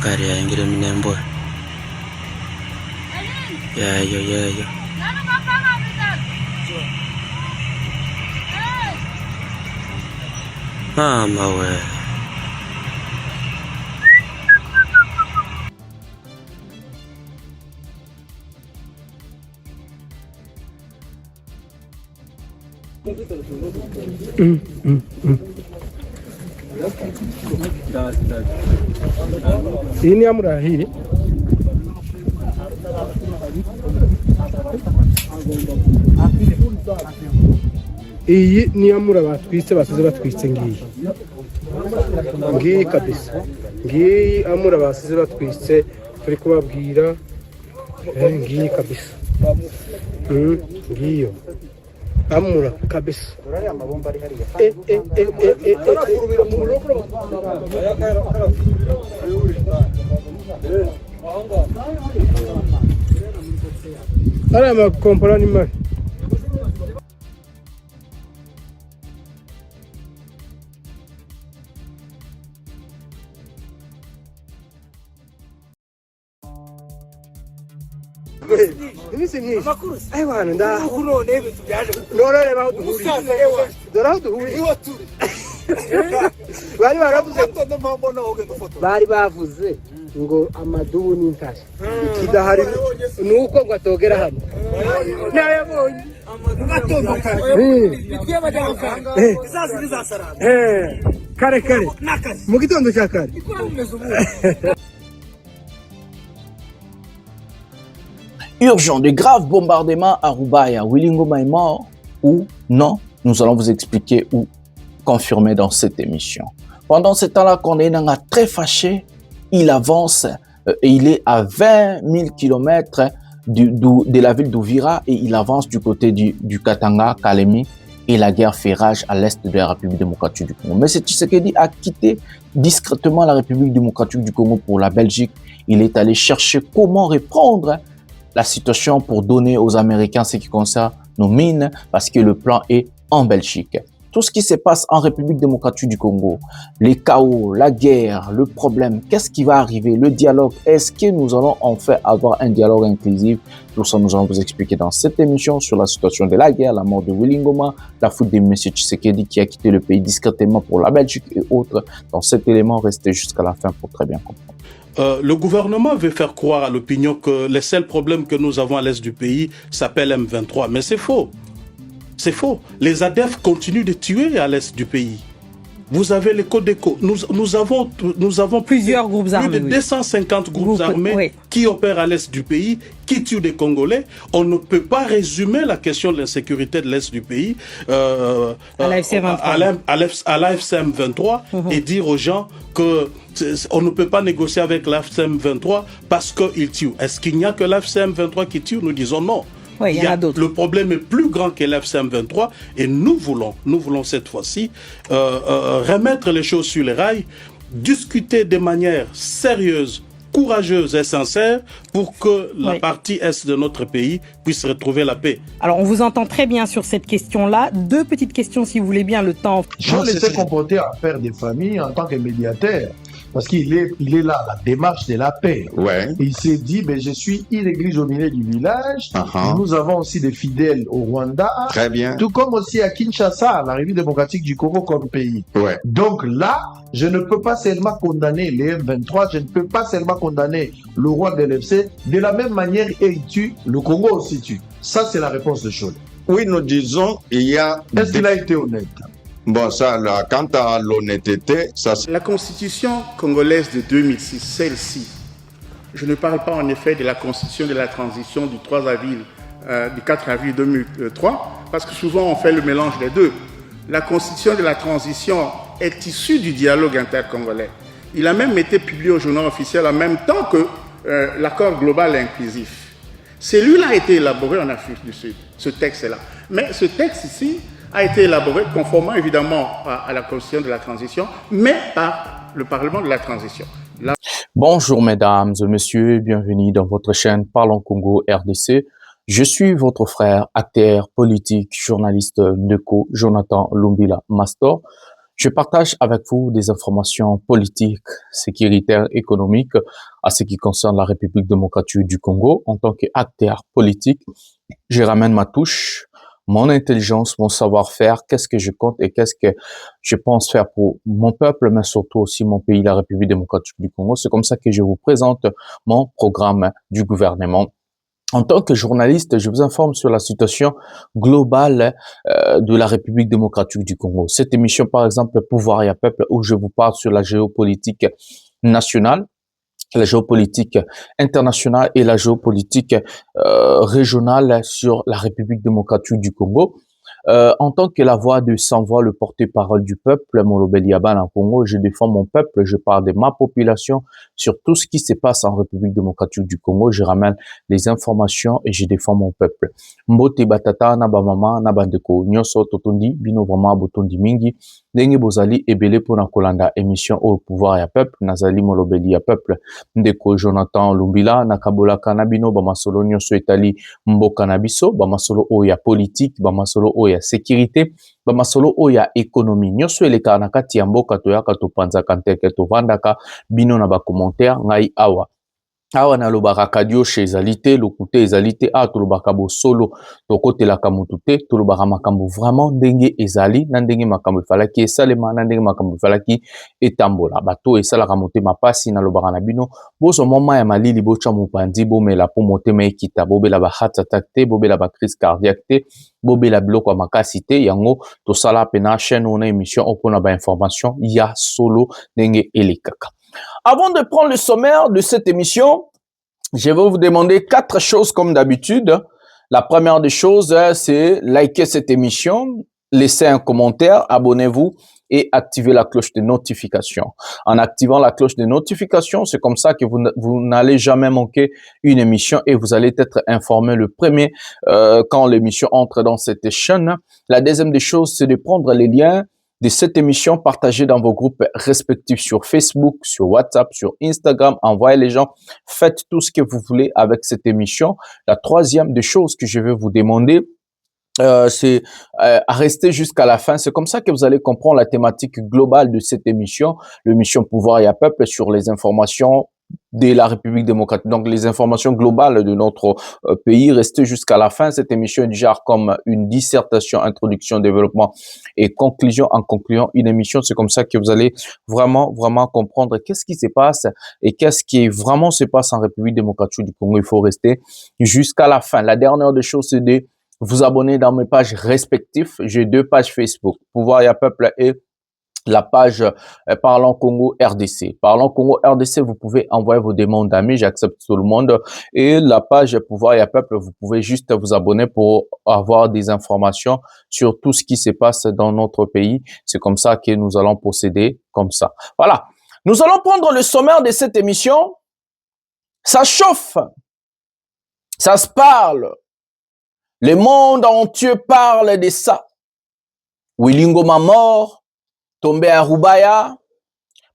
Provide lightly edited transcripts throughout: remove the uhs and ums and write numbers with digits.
kari yaingira minembo yayo mama we Iyi ni amurahiri iyi ni amura batwitse basize batwitse ngiyi kabisa ngiyi amura basize batwitse turi kubabwira ngiyi kabisa ngiyo amura kabisa ariya makompora ni mabi. Iminsi myinshi aywana none dore duhuriye bari bavuze ngo amadubu n'intare ikidahari nuko ngo atogera hano nayabonye kare mu gitondo cya kare. Urgent, de graves bombardements à Roubaix. Willy Ngoma est mort ou non? Nous allons vous expliquer ou confirmer dans cette émission. Pendant ce temps-là, Condé Nanga très fâché, il avance et il est à 20 000 km de la ville d'Ouvira et il avance du côté du Katanga, Kalemi, et la guerre fait rage à l'est de la République démocratique du Congo. Mais Tshisekedi a quitté discrètement la République démocratique du Congo pour la Belgique. Il est allé chercher comment répondre la situation pour donner aux Américains ce qui concerne nos mines, parce que le plan est en Belgique. Tout ce qui se passe en République démocratique du Congo, les chaos, la guerre, le problème, qu'est-ce qui va arriver, le dialogue, est-ce que nous allons enfin avoir un dialogue inclusif? Tout ça, nous allons vous expliquer dans cette émission sur la situation de la guerre, la mort de Willy Ngoma, la fuite de M. Tshisekedi qui a quitté le pays discrètement pour la Belgique et autres. Dans cet élément, restez jusqu'à la fin pour très bien comprendre. Le gouvernement veut faire croire à l'opinion que les seuls problèmes que nous avons à l'est du pays s'appellent M23. Mais c'est faux. C'est faux. Les ADF continuent de tuer à l'est du pays. Vous avez les Codeco. Nous avons plusieurs groupes armés. Plus de 250 groupes armés qui opèrent à l'est du pays, qui tuent des Congolais. On ne peut pas résumer la question de l'insécurité de l'est du pays à l'AFCM 23 et dire aux gens que on ne peut pas négocier avec l'AFCM 23 parce qu'ils tuent. Est-ce qu'il n'y a que l'AFCM 23 qui tue? Nous disons non. Oui, il y en a d'autres. Le problème est plus grand que l'AFCM 23 et nous voulons cette fois-ci remettre les choses sur les rails, discuter de manière sérieuse, courageuse et sincère pour que la partie est de notre pays puisse retrouver la paix. Alors, on vous entend très bien sur cette question-là. Deux petites questions, si vous voulez bien, le temps. Je laissais comporter à père des familles en tant que médiateur. Parce qu'il est là, la démarche de la paix. Ouais. Il s'est dit, ben, je suis une église au milieu du village. Nous avons aussi des fidèles au Rwanda. Très bien. Tout comme aussi à Kinshasa, la République démocratique du Congo comme pays. Ouais. Donc là, je ne peux pas seulement condamner les M23, je ne peux pas seulement condamner le roi de l'FC. De la même manière, il tue, le Congo aussi tue. Ça, c'est la réponse de Cholet. Oui, nous disons, il y a... Est-ce qu'il a été honnête? Bon, ça, là, quant à l'honnêteté, ça... La constitution congolaise de 2006, celle-ci, je ne parle pas en effet de la constitution de la transition du 3 avril, du 4 avril 2003, parce que souvent on fait le mélange des deux. La constitution de la transition est issue du dialogue intercongolais. Il a même été publié au journal officiel en même temps que l'accord global et inclusif. Celui-là a été élaboré en Afrique du Sud, ce texte-là. Mais ce texte ici a été élaboré conformément évidemment à la constitution de la transition, mais par le Parlement de la transition. Bonjour mesdames et messieurs, bienvenue dans votre chaîne Parlons Congo RDC. Je suis votre frère, acteur politique, journaliste Ndeko, Jonathan Lumbila Mastor. Je partage avec vous des informations politiques, sécuritaires, économiques à ce qui concerne la République démocratique du Congo. En tant qu'acteur politique, je ramène ma touche, mon intelligence, mon savoir-faire, qu'est-ce que je compte et qu'est-ce que je pense faire pour mon peuple, mais surtout aussi mon pays, la République démocratique du Congo. C'est comme ça que je vous présente mon programme du gouvernement. En tant que journaliste, je vous informe sur la situation globale de la République démocratique du Congo. Cette émission, par exemple, Pouvoir et Peuple, où je vous parle sur la géopolitique nationale, la géopolitique internationale et la géopolitique régionale sur la République démocratique du Congo. En tant que la voix de sans-voix, le porte-parole du peuple, Molobeli Yaban en Congo, je défends mon peuple, je parle de ma population sur tout ce qui se passe en République démocratique du Congo. Je ramène les informations et je défends mon peuple. Mbote batata na ba mama na bandeko nyoso totondi bino vraiment botondi mingi ndenge bozali ebele pona kolanda émission au pouvoir ya peuple nazali Molobeli ya peuple ndeko Jonathan Lumbila na kabolaka na bino ba masolo nyoso etali mboka na biso ba masolo o ya politique ba masolo o ya sécurité ba masolo o ya économie nyonso eleka na kati ya mboka toyaka topanzaka nteke tovandaka bino na ba commentaire ngai awa na lobaka kadio chez ezalité lokute ezalité a tolobaka bosolo tokotelaka mutu te tolobaka makambo vraiment ndenge ezali na ndenge makambo efalaki esalema na ndenge makambo efalaki etambola bato esalaka motema pasi na lobaka na bino bozwa mwa ya malili botya mopanzi bomela po motema ekita bobela ba heart attack te bobela ba crise cardiaque te bobela biloko ya makasi te yango tosala pena chaîne ona émission opona ba information ya solo ndenge elekaka. Avant de prendre le sommaire de cette émission, je vais vous demander 4 choses comme d'habitude. La première des choses, c'est liker cette émission, laisser un commentaire, abonnez-vous et activez la cloche de notification. En activant la cloche de notification, c'est comme ça que vous n'allez jamais manquer une émission et vous allez être informé le premier quand l'émission entre dans cette chaîne. La deuxième des choses, c'est de prendre les liens de cette émission, partagez dans vos groupes respectifs sur Facebook, sur WhatsApp, sur Instagram, envoyez les gens, faites tout ce que vous voulez avec cette émission. La troisième des choses que je vais vous demander, c'est à rester jusqu'à la fin. C'est comme ça que vous allez comprendre la thématique globale de cette émission, l'émission Pouvoir et Peuple sur les informations de la République démocratique. Donc, les informations globales de notre pays. Restez jusqu'à la fin. Cette émission est déjà comme une dissertation, introduction, développement et conclusion. En concluant une émission, c'est comme ça que vous allez vraiment comprendre qu'est-ce qui se passe et qu'est-ce qui vraiment se passe en République démocratique du Congo. Il faut rester jusqu'à la fin. La dernière des choses, c'est de vous abonner dans mes pages respectives. J'ai 2 pages Facebook, Pouvoir et Peuple et la page Parlons Congo RDC. Parlons Congo RDC, vous pouvez envoyer vos demandes d'amis, j'accepte tout le monde. Et la page Pouvoir et Peuple, vous pouvez juste vous abonner pour avoir des informations sur tout ce qui se passe dans notre pays. C'est comme ça que nous allons procéder comme ça. Voilà. Nous allons prendre le sommaire de cette émission. Ça chauffe. Ça se parle. Le monde entier parle de ça. Willy Ngoma mort, tombé à Rubaya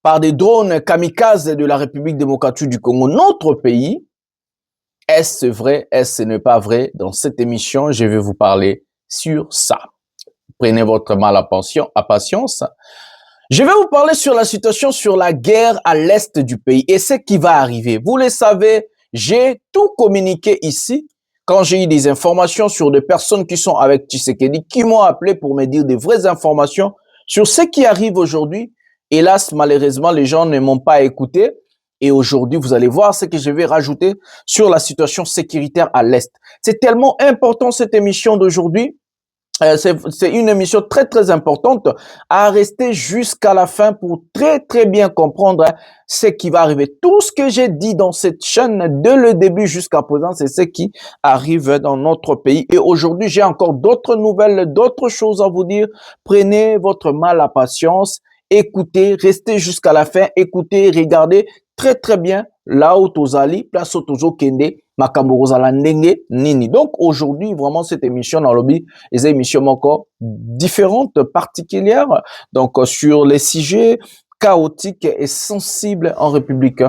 par des drones kamikazes de la République démocratique du Congo, notre pays. Est-ce vrai? Est-ce ce n'est pas vrai? Dans cette émission, je vais vous parler sur ça. Prenez votre mal à patience. Je vais vous parler sur la situation, sur la guerre à l'est du pays et ce qui va arriver. Vous le savez, j'ai tout communiqué ici. Quand j'ai eu des informations sur des personnes qui sont avec Tshisekedi, qui m'ont appelé pour me dire des vraies informations sur ce qui arrive aujourd'hui. Hélas, malheureusement, les gens ne m'ont pas écouté. Et aujourd'hui, vous allez voir ce que je vais rajouter sur la situation sécuritaire à l'Est. C'est tellement important cette émission d'aujourd'hui. C'est une émission très importante à rester jusqu'à la fin pour très bien comprendre ce qui va arriver. Tout ce que j'ai dit dans cette chaîne de le début jusqu'à présent, c'est ce qui arrive dans notre pays. Et aujourd'hui, j'ai encore d'autres nouvelles, d'autres choses à vous dire. Prenez votre mal à patience, écoutez, restez jusqu'à la fin, écoutez, regardez très bien là où tozali, place où tozo kende. Nini. Donc aujourd'hui, vraiment cette émission dans le lobby est une émission encore différente, particulière, donc sur les sujets chaotiques et sensibles en République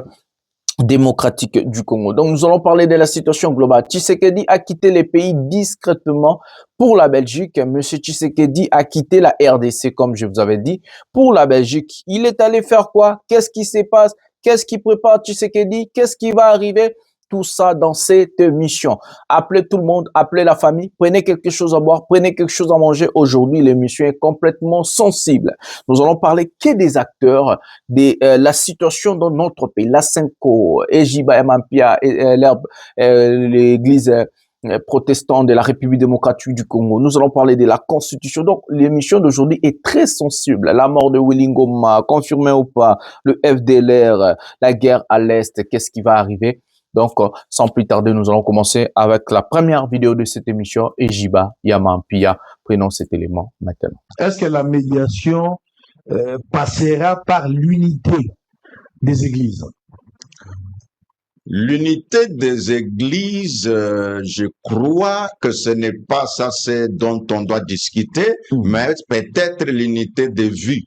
démocratique du Congo. Donc, nous allons parler de la situation globale. Tshisekedi a quitté les pays discrètement pour la Belgique. Monsieur Tshisekedi a quitté la RDC, comme je vous avais dit, pour la Belgique. Il est allé faire quoi? Qu'est-ce qui se passe? Qu'est-ce qui prépare Tshisekedi? Qu'est-ce qui va arriver? Tout ça dans cette mission. Appelez tout le monde, appelez la famille, prenez quelque chose à boire, prenez quelque chose à manger. Aujourd'hui, l'émission est complètement sensible. Nous allons parler que des acteurs, de la situation dans notre pays, la Senko, Ejiba Mampia, l'église protestante de la République démocratique du Congo. Nous allons parler de la Constitution. Donc, l'émission d'aujourd'hui est très sensible. La mort de Willy Ngoma, confirmée ou pas, le FDLR, la guerre à l'Est, qu'est-ce qui va arriver? Donc, sans plus tarder, nous allons commencer avec la première vidéo de cette émission, Ejiba Yamampia. Prenons cet élément maintenant. Est-ce que la médiation passera par l'unité des églises? L'unité des églises, je crois que ce n'est pas ça dont on doit discuter, mais peut-être l'unité de vue.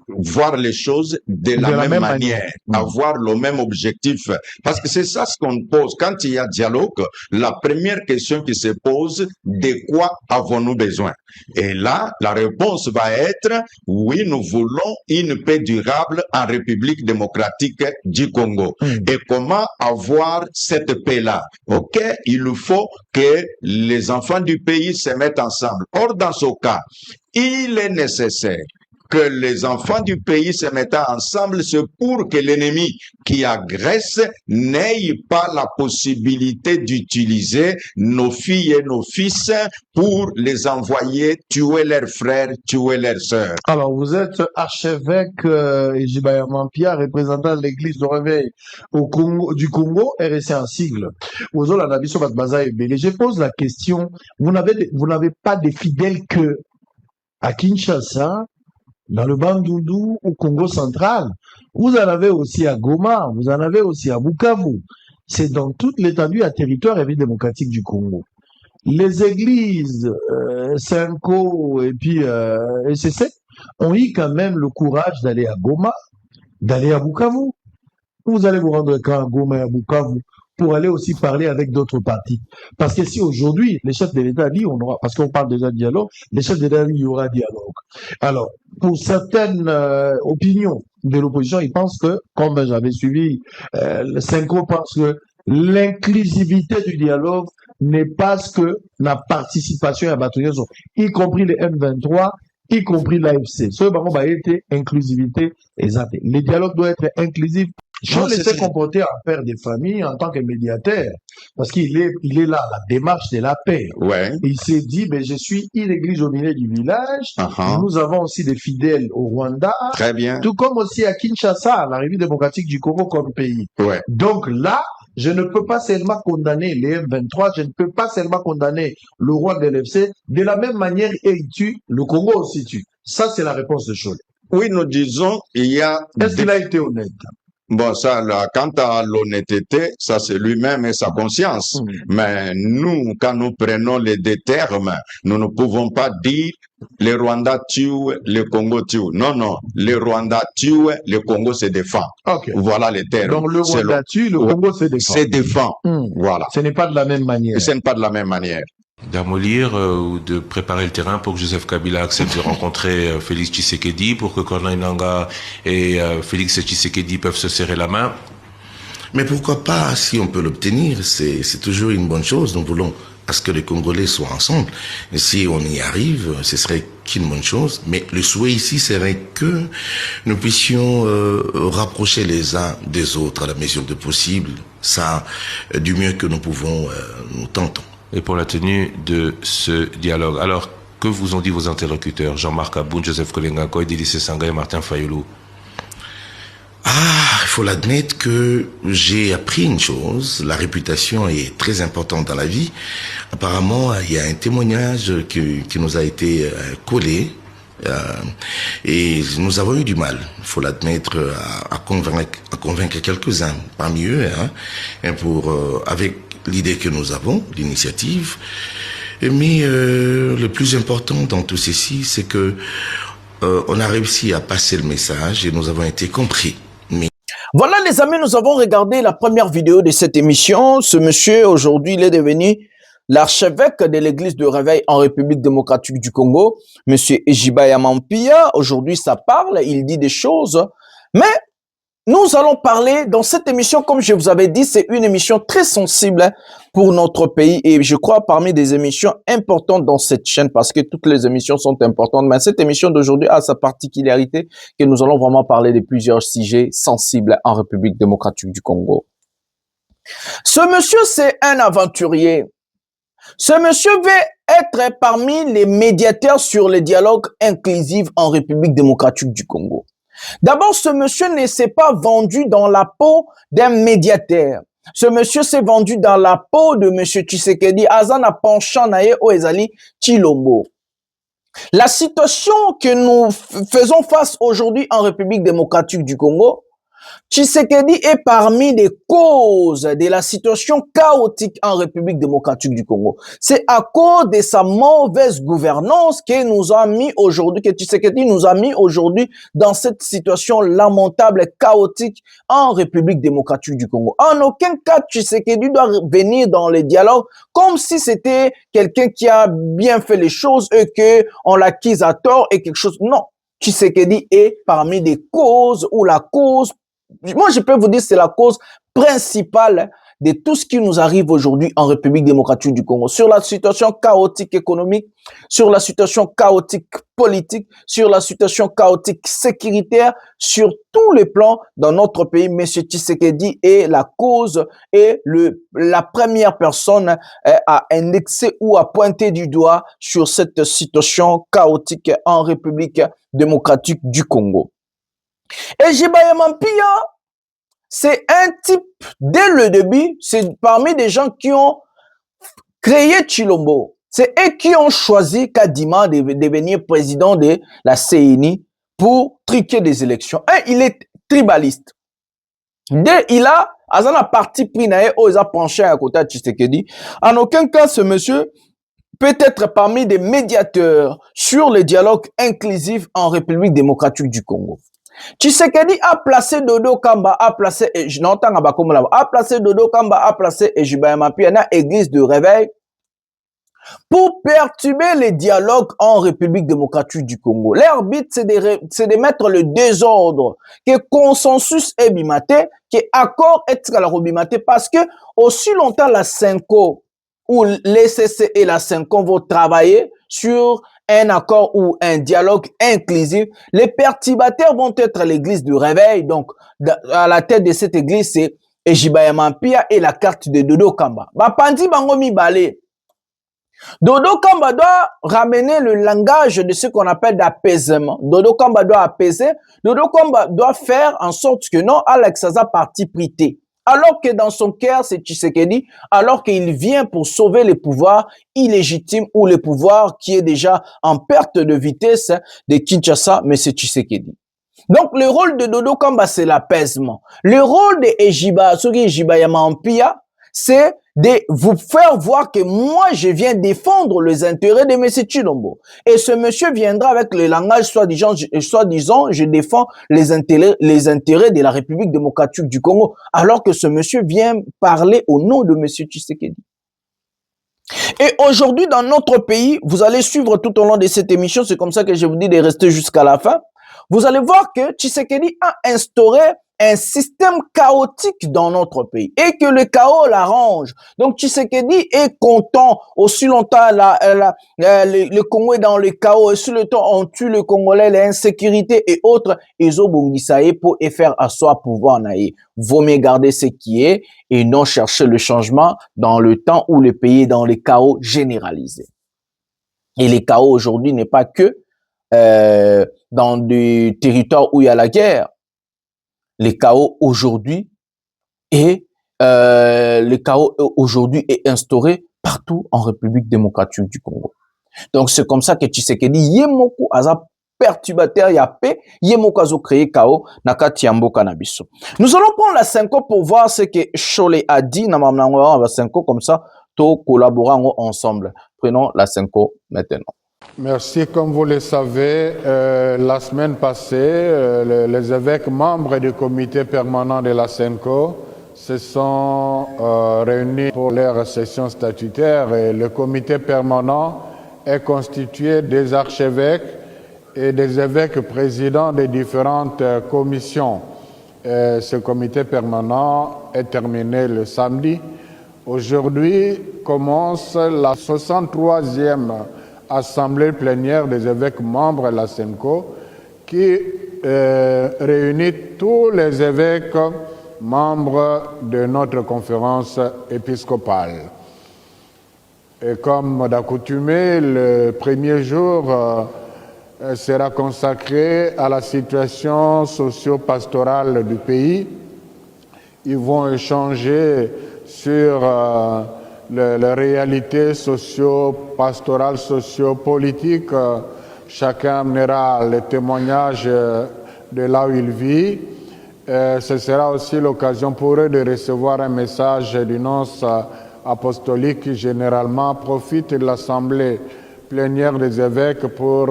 Voir les choses de la même manière, avoir le même objectif. Parce que c'est ça ce qu'on pose. Quand il y a dialogue, la première question qui se pose, de quoi avons-nous besoin? Et là, la réponse va être, oui, nous voulons une paix durable en République démocratique du Congo. Et comment avoir cette paix-là? Ok, il faut que les enfants du pays se mettent ensemble. Or, dans ce cas, il est nécessaire que les enfants du pays se mettent ensemble, c'est pour que l'ennemi qui agresse n'ait pas la possibilité d'utiliser nos filles et nos fils pour les envoyer tuer leurs frères, tuer leurs sœurs. Alors, vous êtes archevêque Ejiba Yamampia, représentant de l'église de réveil au Congo, du Congo, RSC en sigle. Je pose la question, vous n'avez pas de fidèles que à Kinshasa, dans le Bandundu, au Congo central. Vous en avez aussi à Goma, vous en avez aussi à Bukavu. C'est dans toute l'étendue à territoire République démocratique du Congo. Les églises, Senko et puis SCC ont eu quand même le courage d'aller à Goma, d'aller à Bukavu. Vous allez vous rendre quand à Goma et à Bukavu pour aller aussi parler avec d'autres partis. Parce que si aujourd'hui, les chefs de l'État disent, on aura, parce qu'on parle déjà de dialogue, les chefs de l'État disent, il y aura dialogue. Alors, pour certaines opinions de l'opposition, ils pensent que, comme j'avais suivi, le Senko pense que l'inclusivité du dialogue n'est pas ce que la participation à bataillon, y compris les M23, y compris l'AFC. Ce baron va être inclusivité exacte. Le dialogue doit être inclusif. Je vais laisser comporter un père de famille en tant que médiateur, parce qu'il est là, la démarche de la paix. Ouais. Il s'est dit, ben, je suis une église au milieu du village. Nous avons aussi des fidèles au Rwanda. Très bien. Tout comme aussi à Kinshasa, la République démocratique du Congo comme pays. Ouais. Donc là, je ne peux pas seulement condamner les M23, je ne peux pas seulement condamner le roi de l'FC. De la même manière, il tue, le Congo aussi tue. Ça, c'est la réponse de Cholet. Oui, nous disons, il y a... Est-ce qu'il a été honnête? Bon, ça, là, quant à l'honnêteté, ça c'est lui-même et sa conscience. Mais nous, quand nous prenons les deux termes, nous ne pouvons pas dire le Rwanda tue, le Congo tue. Non, non, le Rwanda tue, le Congo se défend. Okay. Voilà les termes. Donc le Rwanda tue, le Congo se défend. Se défend. Voilà. Ce n'est pas de la même manière. Ce n'est pas de la même manière. D'amollir ou de préparer le terrain pour que Joseph Kabila accepte de rencontrer Félix Tshisekedi, pour que Corneille Nangaa et Félix Tshisekedi peuvent se serrer la main. Mais pourquoi pas, si on peut l'obtenir, c'est toujours une bonne chose. Nous voulons à ce que les Congolais soient ensemble. Et si on y arrive, ce serait qu'une bonne chose. Mais le souhait ici serait que nous puissions rapprocher les uns des autres à la mesure de possible. Ça, du mieux que nous pouvons, nous tentons. Et pour la tenue de ce dialogue. Alors, que vous ont dit vos interlocuteurs, Jean-Marc Aboun, Joseph Kolenga Koy, Délice Sanga et Martin Fayoulou? Il faut l'admettre que j'ai appris une chose, la réputation est très importante dans la vie. Apparemment, il y a un témoignage qui nous a été collé, et nous avons eu du mal, il faut l'admettre, à convaincre quelques-uns parmi eux, hein, avec l'idée que nous avons, l'initiative. Mais le plus important dans tout ceci, c'est que on a réussi à passer le message et nous avons été compris. Voilà les amis, nous avons regardé la première vidéo de cette émission. Ce monsieur, aujourd'hui, il est devenu l'archevêque de l'église de Réveil en République démocratique du Congo, monsieur Ejibaya Mampia. Aujourd'hui, ça parle, il dit des choses. Mais nous allons parler dans cette émission, comme je vous avais dit, c'est une émission très sensible pour notre pays et je crois parmi des émissions importantes dans cette chaîne parce que toutes les émissions sont importantes. Mais cette émission d'aujourd'hui a sa particularité que nous allons vraiment parler de plusieurs sujets sensibles en République démocratique du Congo. Ce monsieur, c'est un aventurier. Ce monsieur veut être parmi les médiateurs sur le dialogue inclusif en République démocratique du Congo. D'abord, ce monsieur ne s'est pas vendu dans la peau d'un médiateur. Ce monsieur s'est vendu dans la peau de monsieur Tshisekedi, Azana penchant nae o ezali Chilombo. La situation que nous faisons face aujourd'hui en République démocratique du Congo, Tshisekedi est parmi les causes de la situation chaotique en République démocratique du Congo. C'est à cause de sa mauvaise gouvernance que nous a mis aujourd'hui, que Tshisekedi nous a mis aujourd'hui dans cette situation lamentable, chaotique en République démocratique du Congo. En aucun cas, Tshisekedi doit venir dans les dialogues comme si c'était quelqu'un qui a bien fait les choses et que on l'acquise à tort et quelque chose. Non. Tshisekedi est parmi les causes ou la cause. Moi, je peux vous dire, c'est la cause principale de tout ce qui nous arrive aujourd'hui en République démocratique du Congo. Sur la situation chaotique économique, sur la situation chaotique politique, sur la situation chaotique sécuritaire, sur tous les plans dans notre pays, M. Tshisekedi est la cause et la première personne à indexer ou à pointer du doigt sur cette situation chaotique en République démocratique du Congo. Et Ejibaya Mampia, c'est un type, dès le début, c'est parmi des gens qui ont créé Chilombo. C'est eux qui ont choisi Kadima de devenir président de la CENI pour truquer des élections. Il est tribaliste. Dès il a parti pris nae o a penché à côté de Tshisekedi. En aucun cas, ce monsieur peut être parmi des médiateurs sur le dialogue inclusif en République démocratique du Congo. Tshisekedi a placé Dodo Kamba, a placé Dodo Kamba, a placé Ejibaya Mampia na église de Réveil pour perturber les dialogues en République démocratique du Congo. Leur but, c'est de mettre le désordre, que consensus est bimaté, que accord est bimaté, parce que aussi longtemps la Cinco ou l'ECC et la Cinco vont travailler sur un accord ou un dialogue inclusif, les perturbateurs vont être l'église du Réveil. Donc, à la tête de cette église, c'est Ejibaya Mampia et la carte de Dodo Kamba. Bapandi bangomi balé. Dodo Kamba doit ramener le langage de ce qu'on appelle d'apaisement. Dodo Kamba doit apaiser. Dodo Kamba doit faire en sorte que non, Alex Aza parti prité. Alors que dans son cœur, c'est Tshisekedi, alors qu'il vient pour sauver les pouvoirs illégitimes ou les pouvoirs qui est déjà en perte de vitesse de Kinshasa, mais c'est Tshisekedi. Donc, le rôle de Dodo Kamba, c'est l'apaisement. Le rôle de Ejibaya Mampia, c'est de vous faire voir que moi, je viens défendre les intérêts de M. Chilombo. Et ce monsieur viendra avec le langage soi-disant, je défends les intérêts de la République démocratique du Congo, alors que ce monsieur vient parler au nom de M. Tshisekedi. Et aujourd'hui, dans notre pays, vous allez suivre tout au long de cette émission, c'est comme ça que je vous dis de rester jusqu'à la fin. Vous allez voir que Tshisekedi a instauré un système chaotique dans notre pays et que le chaos l'arrange. Donc Tshisekedi est content. Aussi longtemps le Congo est dans le chaos, et aussi le temps on tue le Congolais, l'insécurité et autres, ils ont bongisaye pour faire asseoir pouvoir naïe. Vaut mieux garder ce qui est et non chercher le changement dans le temps où le pays est dans le chaos généralisé. Et le chaos aujourd'hui n'est pas que dans des territoires où il y a la guerre. Le chaos aujourd'hui est instauré partout en République démocratique du Congo. Donc c'est comme ça que Tshisekedi yemoko aza perturbateur ya paix, yemoko azo créer chaos nakati ya mboka na biso. Nous allons prendre la Cinco pour voir ce que Cholet a dit na mamnango la Cinco, comme ça to collaborons ensemble. Prenons la Cinco maintenant. Merci. Comme vous le savez, la semaine passée, les évêques membres du comité permanent de la SENCO se sont réunis pour leur session statutaire et le comité permanent est constitué des archevêques et des évêques présidents des différentes commissions. Ce comité permanent est terminé le samedi. Aujourd'hui commence la 63e assemblée plénière des évêques membres de la SENCO qui réunit tous les évêques membres de notre conférence épiscopale. Et comme d'accoutumé, le premier jour sera consacré à la situation socio-pastorale du pays. Ils vont échanger sur les réalités socio-pastorales, socio-politiques. Chacun amènera le témoignage de là où il vit. Ce sera aussi l'occasion pour eux de recevoir un message du nonce apostolique qui généralement profite de l'assemblée plénière des évêques pour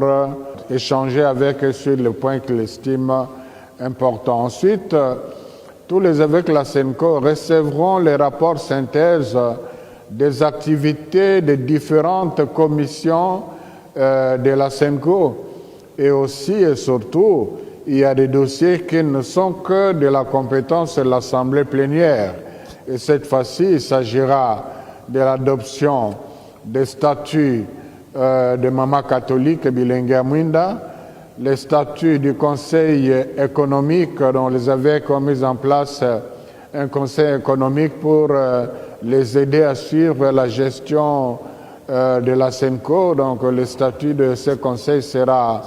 échanger avec eux sur les points qu'il estime importants. Ensuite, tous les évêques de la SENCO recevront les rapports synthèse des activités des différentes commissions de la SENCO. Et aussi et surtout, il y a des dossiers qui ne sont que de la compétence de l'Assemblée plénière. Et cette fois-ci, il s'agira de l'adoption des statuts de Maman catholique Bilenga Mwinda, les statuts du Conseil économique dont les évêques ont mis en place un conseil économique pour les aider à suivre la gestion de la SENCO. Donc le statut de ce conseil sera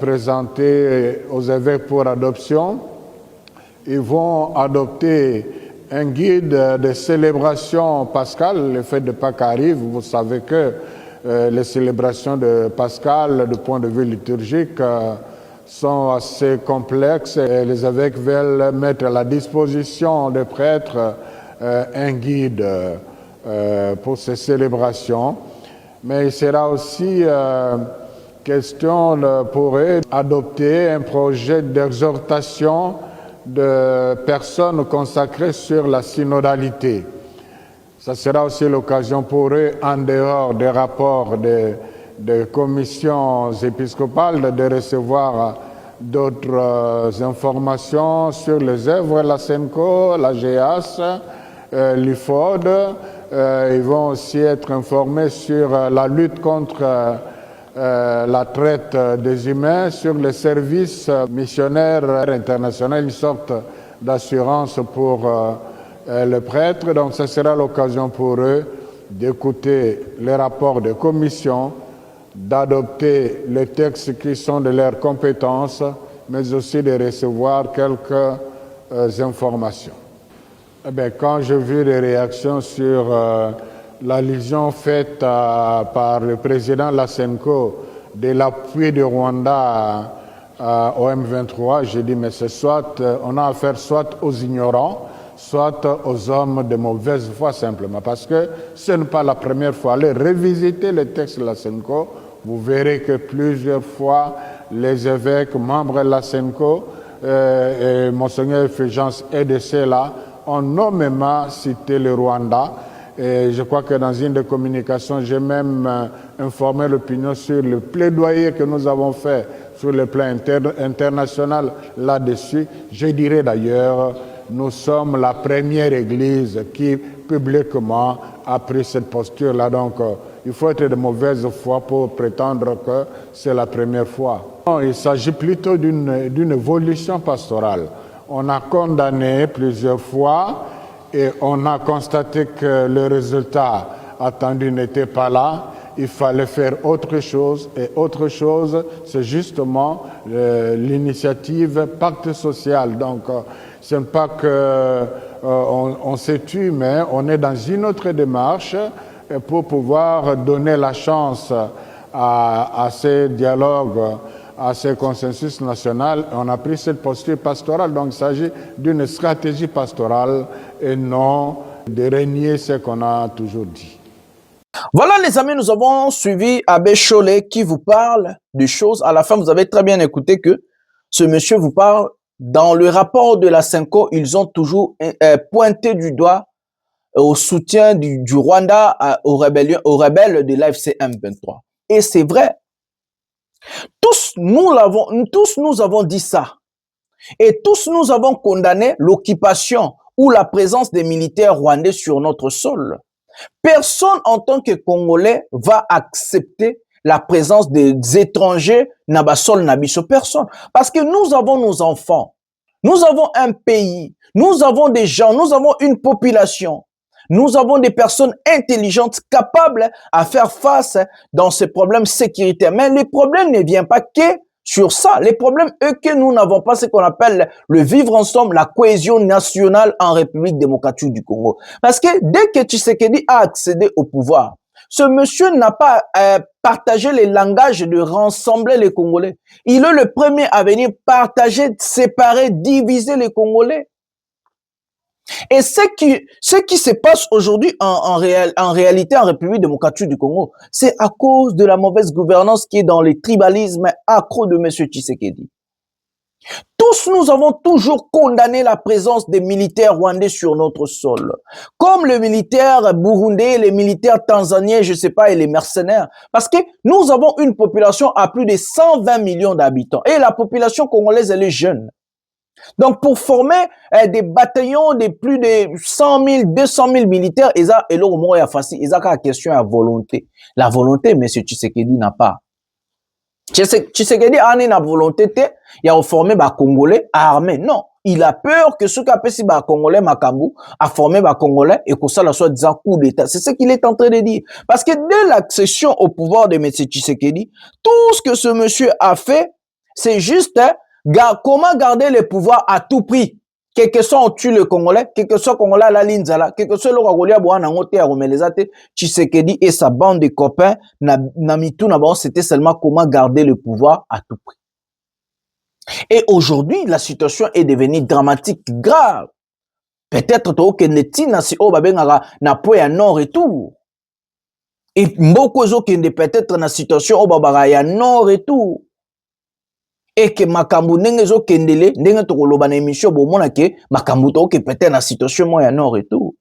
présenté aux évêques pour adoption. Ils vont adopter un guide de célébration pascale. Le fête de Pâques arrive, vous savez que les célébrations de Pascal, du point de vue liturgique, sont assez complexes et les évêques veulent mettre à la disposition des prêtres un guide pour ces célébrations. Mais il sera aussi question pour eux d'adopter un projet d'exhortation de personnes consacrées sur la synodalité. Ça sera aussi l'occasion pour eux, en dehors des rapports des commissions épiscopales, de recevoir d'autres informations sur les œuvres de la SENCO, la GEAS, l'IFOD. Ils vont aussi être informés sur la lutte contre la traite des humains, sur les services missionnaires internationaux, une sorte d'assurance pour le prêtre. Donc ce sera l'occasion pour eux d'écouter les rapports de commission, d'adopter les textes qui sont de leur compétence, mais aussi de recevoir quelques informations. Eh bien, quand j'ai vu les réactions sur l'allusion faite par le président de la SENCO de l'appui du Rwanda au M23, j'ai dit, mais c'est soit, on a affaire soit aux ignorants, soit aux hommes de mauvaise foi simplement, parce que ce n'est pas la première fois. Allez revisiter les textes de la SENCO, vous verrez que plusieurs fois les évêques, membres de la SENCO, et Monseigneur Fulgence est de ceux-là, ont nommément cité le Rwanda. Et je crois que dans une des communications, j'ai même informé l'opinion sur le plaidoyer que nous avons fait sur le plan international là-dessus. Je dirais d'ailleurs, nous sommes la première église qui publiquement a pris cette posture-là. Donc, il faut être de mauvaise foi pour prétendre que c'est la première fois. Non, il s'agit plutôt d'une évolution pastorale. On a condamné plusieurs fois et on a constaté que le résultat attendu n'était pas là. Il fallait faire autre chose, et autre chose, c'est justement l'initiative Pacte social. Donc, ce n'est pas qu'on se tue, mais on est dans une autre démarche pour pouvoir donner la chance à ces dialogues, à ce consensus national. On a pris cette posture pastorale, donc il s'agit d'une stratégie pastorale et non de renier ce qu'on a toujours dit. Voilà les amis, nous avons suivi Abbé Cholet qui vous parle des choses. À la fin, vous avez très bien écouté que ce monsieur vous parle. Dans le rapport de la Cinco, ils ont toujours pointé du doigt au soutien du Rwanda aux rebelles de l'AFC M23. Et c'est vrai. Tous nous avons dit ça. Et tous nous avons condamné l'occupation ou la présence des militaires rwandais sur notre sol. Personne en tant que Congolais va accepter la présence des étrangers na sol na biso. Personne. Parce que nous avons nos enfants. Nous avons un pays. Nous avons des gens. Nous avons une population. Nous avons des personnes intelligentes capables à faire face dans ces problèmes sécuritaires. Mais le problème ne vient pas que sur ça. Les problèmes, eux, que nous n'avons pas, ce qu'on appelle le vivre ensemble, la cohésion nationale en République démocratique du Congo. Parce que dès que Tshisekedi a accédé au pouvoir, ce monsieur n'a pas partagé les langages de rassembler les Congolais. Il est le premier à venir partager, séparer, diviser les Congolais. Et ce qui se passe aujourd'hui en réalité en République démocratique du Congo, c'est à cause de la mauvaise gouvernance qui est dans les tribalismes accros de M. Tshisekedi. Tous nous avons toujours condamné la présence des militaires rwandais sur notre sol. Comme les militaires burundais, les militaires tanzaniens, je sais pas, et les mercenaires. Parce que nous avons une population à plus de 120 millions d'habitants. Et la population congolaise, elle est jeune. Donc, pour former des bataillons de plus de 100 000, 200 000 militaires, et là, au moins, il y a une question à volonté. La volonté, M. Tshisekedi n'a pas. Tshisekedi a une volonté, il a formé des Congolais armés. Non, il a peur que ce qu'a fait si Congolais Makambu a formé des Congolais et que ça soit disant coup d'État. C'est ce qu'il est en train de dire. Parce que dès l'accession au pouvoir de M. Tshisekedi, tout ce que ce monsieur a fait, c'est juste comment garder le pouvoir à tout prix. Quel que soit on tue le Congolais, quel que soit Congolais à la Linzala, quel que soit le Congolais à Boanangote à Romelezate, Tshisekedi et sa bande de copains, c'était seulement comment garder le pouvoir à tout prix. Et aujourd'hui, la situation est devenue dramatique, grave. Peut-être que netina si o babenga na poya nord et tout. Et beaucoup qui peut-être na situation o babara ya nord et tout. Et que makambu ndenge zo kendele ndenge to koloba na émission bomona ke makambu to ke peut-être na situation moya nord et tout.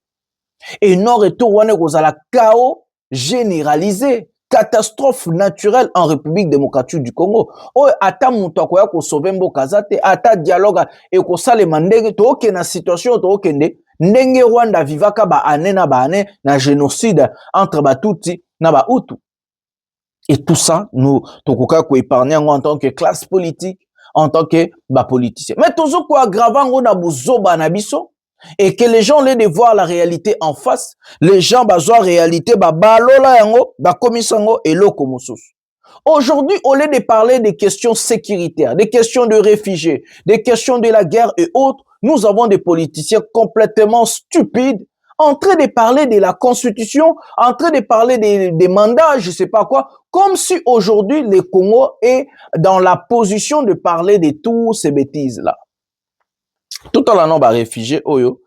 Et nord et tout wana kozala chaos généralisé, catastrophe naturelle en République démocratique du Congo. O ata muto akoya ko sauver mboka zate, ata dialogue e ko salema ndenge to ke na situation to kende ndenge Rwanda vivaka ba ane na génocide entre Batuti na ba Hutu. Et tout ça, nous, tokoka ko épargner en tant que classe politique, en tant que politicien. Mais toujours quoi aggravant on a buzoba na biso et que les gens les de voir la réalité en face, les gens bazwa réalité balola yango, komisango et lokomosus. Aujourd'hui, au lieu de parler des questions sécuritaires, des questions de réfugiés, des questions de la guerre et autres, nous avons des politiciens complètement stupides en train de parler de la Constitution, en train de parler des mandats, je sais pas quoi, comme si aujourd'hui le Congo est dans la position de parler de tous ces bêtises-là. Tout en l'année, réfugiés, oyo,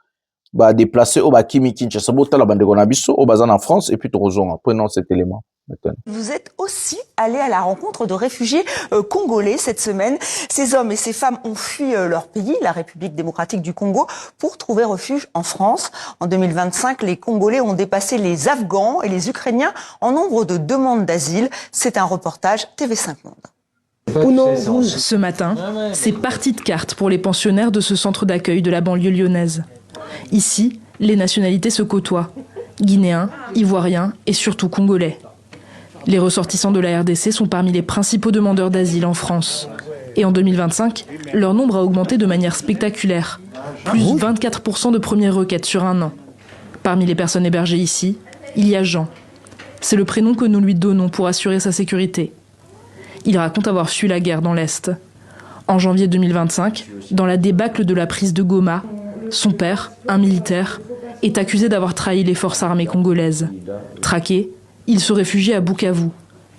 déplacés, Kimi Kinshasa, la bande en France, et puis prenons cet élément. Vous êtes aussi allé à la rencontre de réfugiés congolais cette semaine. Ces hommes et ces femmes ont fui leur pays, la République démocratique du Congo, pour trouver refuge en France. En 2025, les Congolais ont dépassé les Afghans et les Ukrainiens en nombre de demandes d'asile. C'est un reportage TV5 Monde. Ce matin, c'est partie de carte pour les pensionnaires de ce centre d'accueil de la banlieue lyonnaise. Ici, les nationalités se côtoient. Guinéens, Ivoiriens et surtout Congolais. Les ressortissants de la RDC sont parmi les principaux demandeurs d'asile en France. Et en 2025, leur nombre a augmenté de manière spectaculaire. Plus de 24% de premières requêtes sur un an. Parmi les personnes hébergées ici, il y a Jean. C'est le prénom que nous lui donnons pour assurer sa sécurité. Il raconte avoir fui la guerre dans l'Est. En janvier 2025, dans la débâcle de la prise de Goma, son père, un militaire, est accusé d'avoir trahi les forces armées congolaises. Traqué, il se réfugie à Bukavu,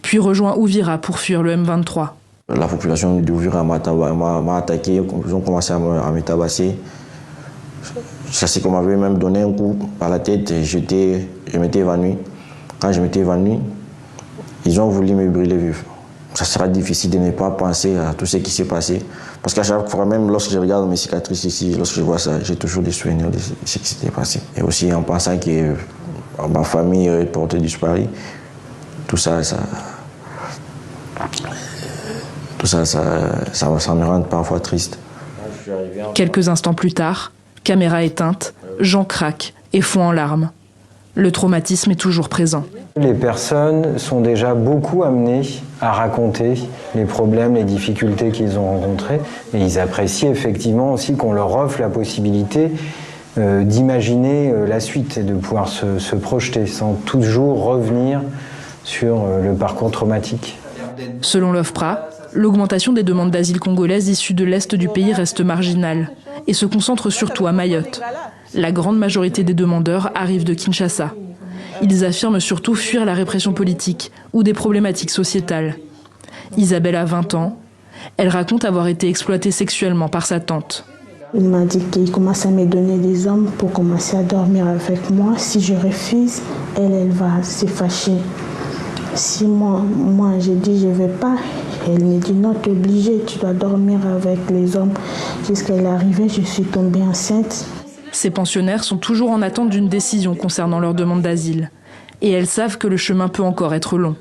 puis rejoint Uvira pour fuir le M23. La population d'Uvira m'a attaqué, ils ont commencé à me tabasser. Ça c'est qu'on m'avait même donné un coup par la tête et je m'étais évanoui. quand je m'étais évanoui, ils ont voulu me brûler vif. Ça sera difficile de ne pas penser à tout ce qui s'est passé. Parce qu'à chaque fois, même lorsque je regarde mes cicatrices ici, lorsque je vois ça, j'ai toujours des souvenirs de ce qui s'était passé. Et aussi en pensant que ma famille est portée disparue, tout ça me rend parfois triste. Quelques instants plus tard, caméra éteinte, Jean craque et fond en larmes. Le traumatisme est toujours présent. Les personnes sont déjà beaucoup amenées à raconter les problèmes, les difficultés qu'ils ont rencontrées. Et ils apprécient effectivement aussi qu'on leur offre la possibilité d'imaginer la suite et de pouvoir se projeter sans toujours revenir sur le parcours traumatique. Selon l'OFPRA, l'augmentation des demandes d'asile congolaises issues de l'Est du pays reste marginale et se concentre surtout à Mayotte. La grande majorité des demandeurs arrivent de Kinshasa. Ils affirment surtout fuir la répression politique ou des problématiques sociétales. Isabelle a 20 ans. Elle raconte avoir été exploitée sexuellement par sa tante. Il m'a dit qu'il commence à me donner des hommes pour commencer à dormir avec moi. Si je refuse, elle va se fâcher. Si moi j'ai dit je ne vais pas, elle me dit non, tu es obligé, tu dois dormir avec les hommes. Jusqu'à l'arrivée, je suis tombée enceinte. Ces pensionnaires sont toujours en attente d'une décision concernant leur demande d'asile. Et elles savent que le chemin peut encore être long.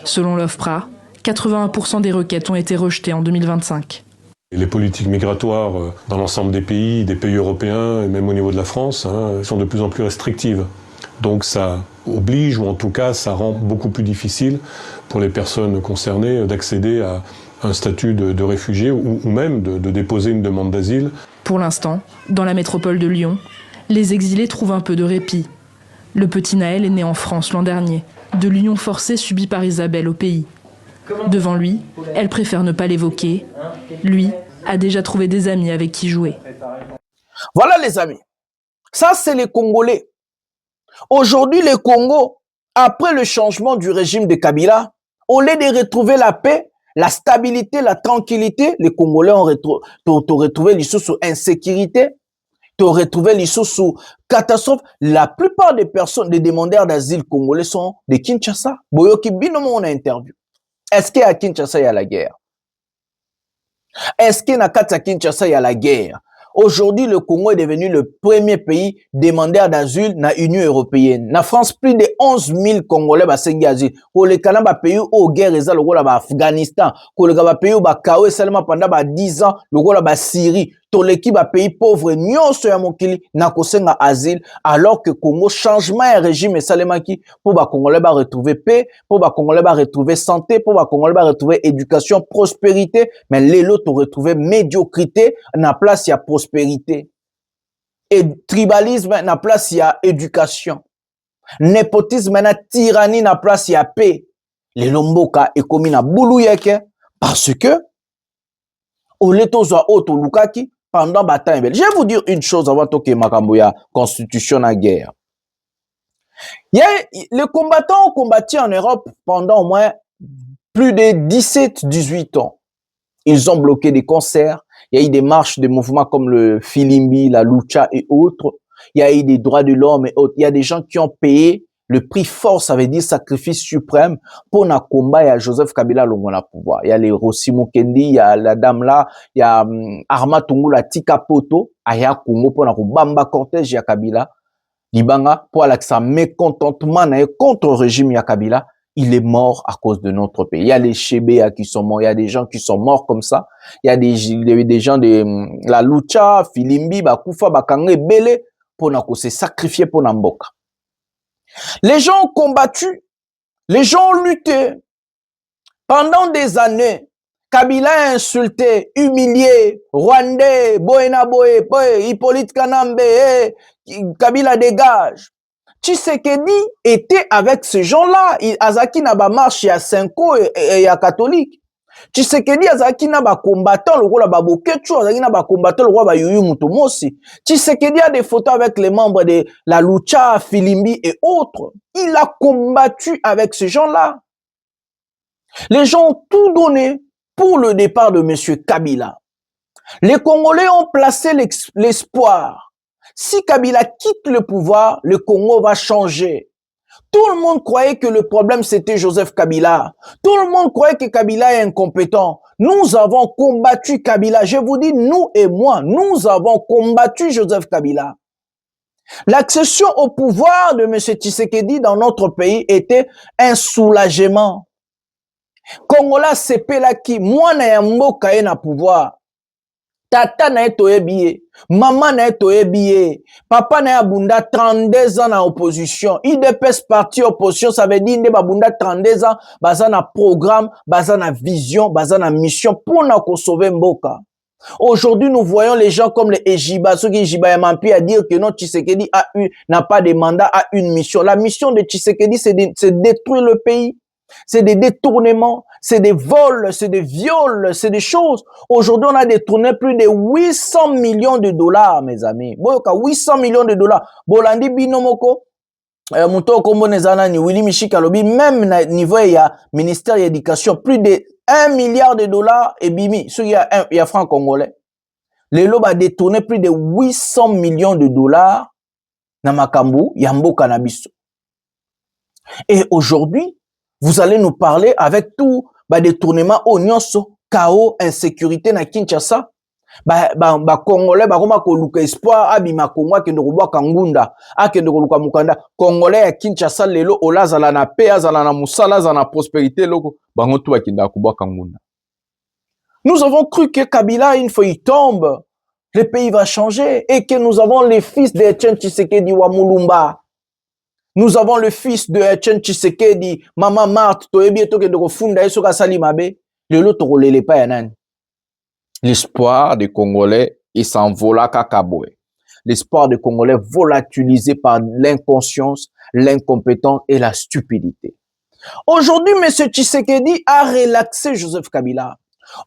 Selon l'OFPRA, 81% des requêtes ont été rejetées en 2025. Les politiques migratoires dans l'ensemble des pays européens et même au niveau de la France sont de plus en plus restrictives. Donc ça oblige, ou en tout cas ça rend beaucoup plus difficile pour les personnes concernées d'accéder à un statut de réfugié ou même de déposer une demande d'asile. Pour l'instant, dans la métropole de Lyon, les exilés trouvent un peu de répit. Le petit Naël est né en France l'an dernier, de l'union forcée subie par Isabelle au pays. Devant lui, elle préfère ne pas l'évoquer. Lui a déjà trouvé des amis avec qui jouer. Voilà les amis, ça c'est les Congolais. Aujourd'hui, le Congo, après le changement du régime de Kabila, au lieu de retrouver la paix, la stabilité, la tranquillité, les Congolais ont retrouvé l'issue sous insécurité, ont retrouvé l'issue sous catastrophe. La plupart des personnes, des demandeurs d'asile congolais sont de Kinshasa. Boyoki Binomo, on a interview. Est-ce qu'à Kinshasa, il y a la guerre? Est-ce qu'à Kinshasa, il y a la guerre? Aujourd'hui, le Congo est devenu le premier pays demandeur d'asile dans l'Union européenne. Na France, plus de 11 000 Congolais basengi asile. Pour les Canada, pays où guerre est le Afghanistan. Pour les pays où Kawe seulement pendant 10 ans, le Syrie. Pour l'équipe pays pauvre, nyon so ya mokili na kosenga asile, alors que Congo changement et régime et salemaki pour ba Congolais ba retrouver paix, pour ba Congolais ba retrouver santé, pour ba Congolais ba retrouver éducation, prospérité, mais les autres retrouver médiocrité, na place il y a prospérité. Et tribalisme na place il y a éducation. Népotisme na tyrannie na place il y a paix. Les lomboka et komi na bouluyeke parce que au letozo auto lukaki pendant bataille. Je vais vous dire une chose avant que Makamboya constitution la guerre. Les combattants ont combattu en Europe pendant au moins plus de 17-18 ans. Ils ont bloqué des concerts. Il y a eu des marches, des mouvements comme le Filimbi, la Lucha et autres. Il y a eu des droits de l'homme et autres. Il y a des gens qui ont payé le prix fort, ça veut dire sacrifice suprême pour na combat. Il y a Joseph Kabila Longola pouvoir. Il y a les Rossi Mukendi, il y a la dame là, il y a Arma Tungula Tika Poto, Aya Kongo pour na Bamba cortège ya Kabila. Libanga pour sa mécontentement contre le régime ya Kabila. Il est mort à cause de notre pays. Il y a les Chébéa qui sont morts. Il y a des gens qui sont morts comme ça. Il y a des gens de la Lucha, Filimbi, Bakufa, Bakangé, Belé pour na se sacrifier pour Namboka. Les gens ont combattu, les gens ont lutté. Pendant des années, Kabila a insulté, humilié, Rwandais, Boena Boe, Hippolyte Kanambe, Kabila dégage. Tshisekedi était avec ces gens-là. Azaki n'a pas marché à Senko et à catholique. Tshisekedi azaki na ba combattant le roi ba Bokechu, azaki na ba combattant le roi ba Yuyu Mutomosi. Tshisekedi a des photos avec les membres de la Lucha, Filimbi et autres. Il a combattu avec ces gens-là. Les gens ont tout donné pour le départ de monsieur Kabila. Les Congolais ont placé l'espoir. Si Kabila quitte le pouvoir, le Congo va changer. Tout le monde croyait que le problème c'était Joseph Kabila. Tout le monde croyait que Kabila est incompétent. Nous avons combattu Kabila. Je vous dis, nous et moi, nous avons combattu Joseph Kabila. L'accession au pouvoir de M. Tshisekedi dans notre pays était un soulagement. Congolais sepelaki, moi na mboka ye na pouvoir. Tata na etoyebiye, maman na etoyebiye, papa na abunda 32 ans na opposition. IDPS parti opposition, ça veut dire nde babunda 32 ans, baza na programme, baza na vision, baza na mission pour na ko sauver mboka. Aujourd'hui, nous voyons les gens comme les Ejiba, ceux qui Ejiba Yamampi à dire que non, Tshisekedi n'a pas de mandat, a une mission. La mission de Tshisekedi, c'est de détruire le pays. C'est des détournements, c'est des vols, c'est des viols, c'est des choses. Aujourd'hui, on a détourné plus de 800 millions de dollars, mes amis. 800 millions de dollars. Bolandi binomoko, muto kombo nezana ni Willy Michika lobi, même na niveau il y a ministère de l'éducation, plus de 1 milliard de dollars et bimi. Il y a franc congolais. Les lobes a détourné plus de 800 millions de dollars na makambu, yambo cannabis. Et aujourd'hui, vous allez nous parler avec tout détournement, oignon, chaos, insécurité na Kinshasa. Congolais, koma ko luka espoir, abima Kongo ke ndoroba kangunda, ke ndoroka mukanda. Congolais à Kinshasa lelo olazala na paix, azala na musala, azala na prospérité loko, bango tout akinda kuba kangunda. Nous avons cru que Kabila, une fois il tombe, le pays va changer et que nous avons les fils de Etienne Tshisekedi wa Mulumba. Nous avons le fils de Etienne Tshisekedi, Maman Marthe, Toyebi Toke de Refunda, Esoka Salimabe, le lot relève pas yanan. L'espoir des Congolais, il s'envola kakaboué. L'espoir des Congolais volatilisé par l'inconscience, l'incompétence et la stupidité. Aujourd'hui, M. Tshisekedi a relaxé Joseph Kabila.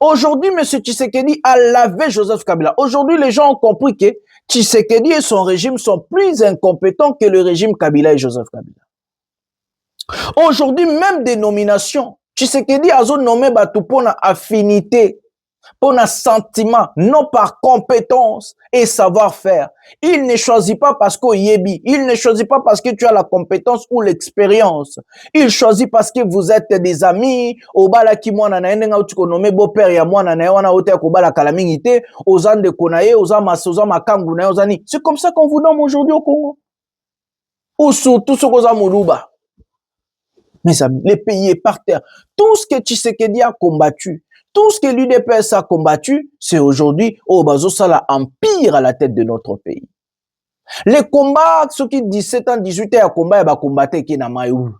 Aujourd'hui, M. Tshisekedi a lavé Joseph Kabila. Aujourd'hui, les gens ont compris que Tshisekedi et son régime sont plus incompétents que le régime Kabila et Joseph Kabila. Aujourd'hui, même des nominations, Tshisekedi a nommé Batou pour une affinité, pour un sentiment, non par compétence et savoir-faire. Il ne choisit pas parce qu'il yébi. Il ne choisit pas parce que tu as la compétence ou l'expérience. Il choisit parce que vous êtes des amis. Obala ki mwana na yenga utuko nommé beau-père ya mwana na wana ote akobala kalamingité, ozan de konaye, ozan makangu na ozani. C'est comme ça qu'on vous nomme aujourd'hui au Congo. Ou surtout ce qu'on a Moulouba. Mes amis, le pays est par terre. Tout ce que Tshisekedi a combattu, tout ce que l'UDPS a combattu, c'est aujourd'hui, ça la empire à la tête de notre pays. Les combats, ceux qui 17 ans, 18 ans, combat, ils combattent qui na maïou.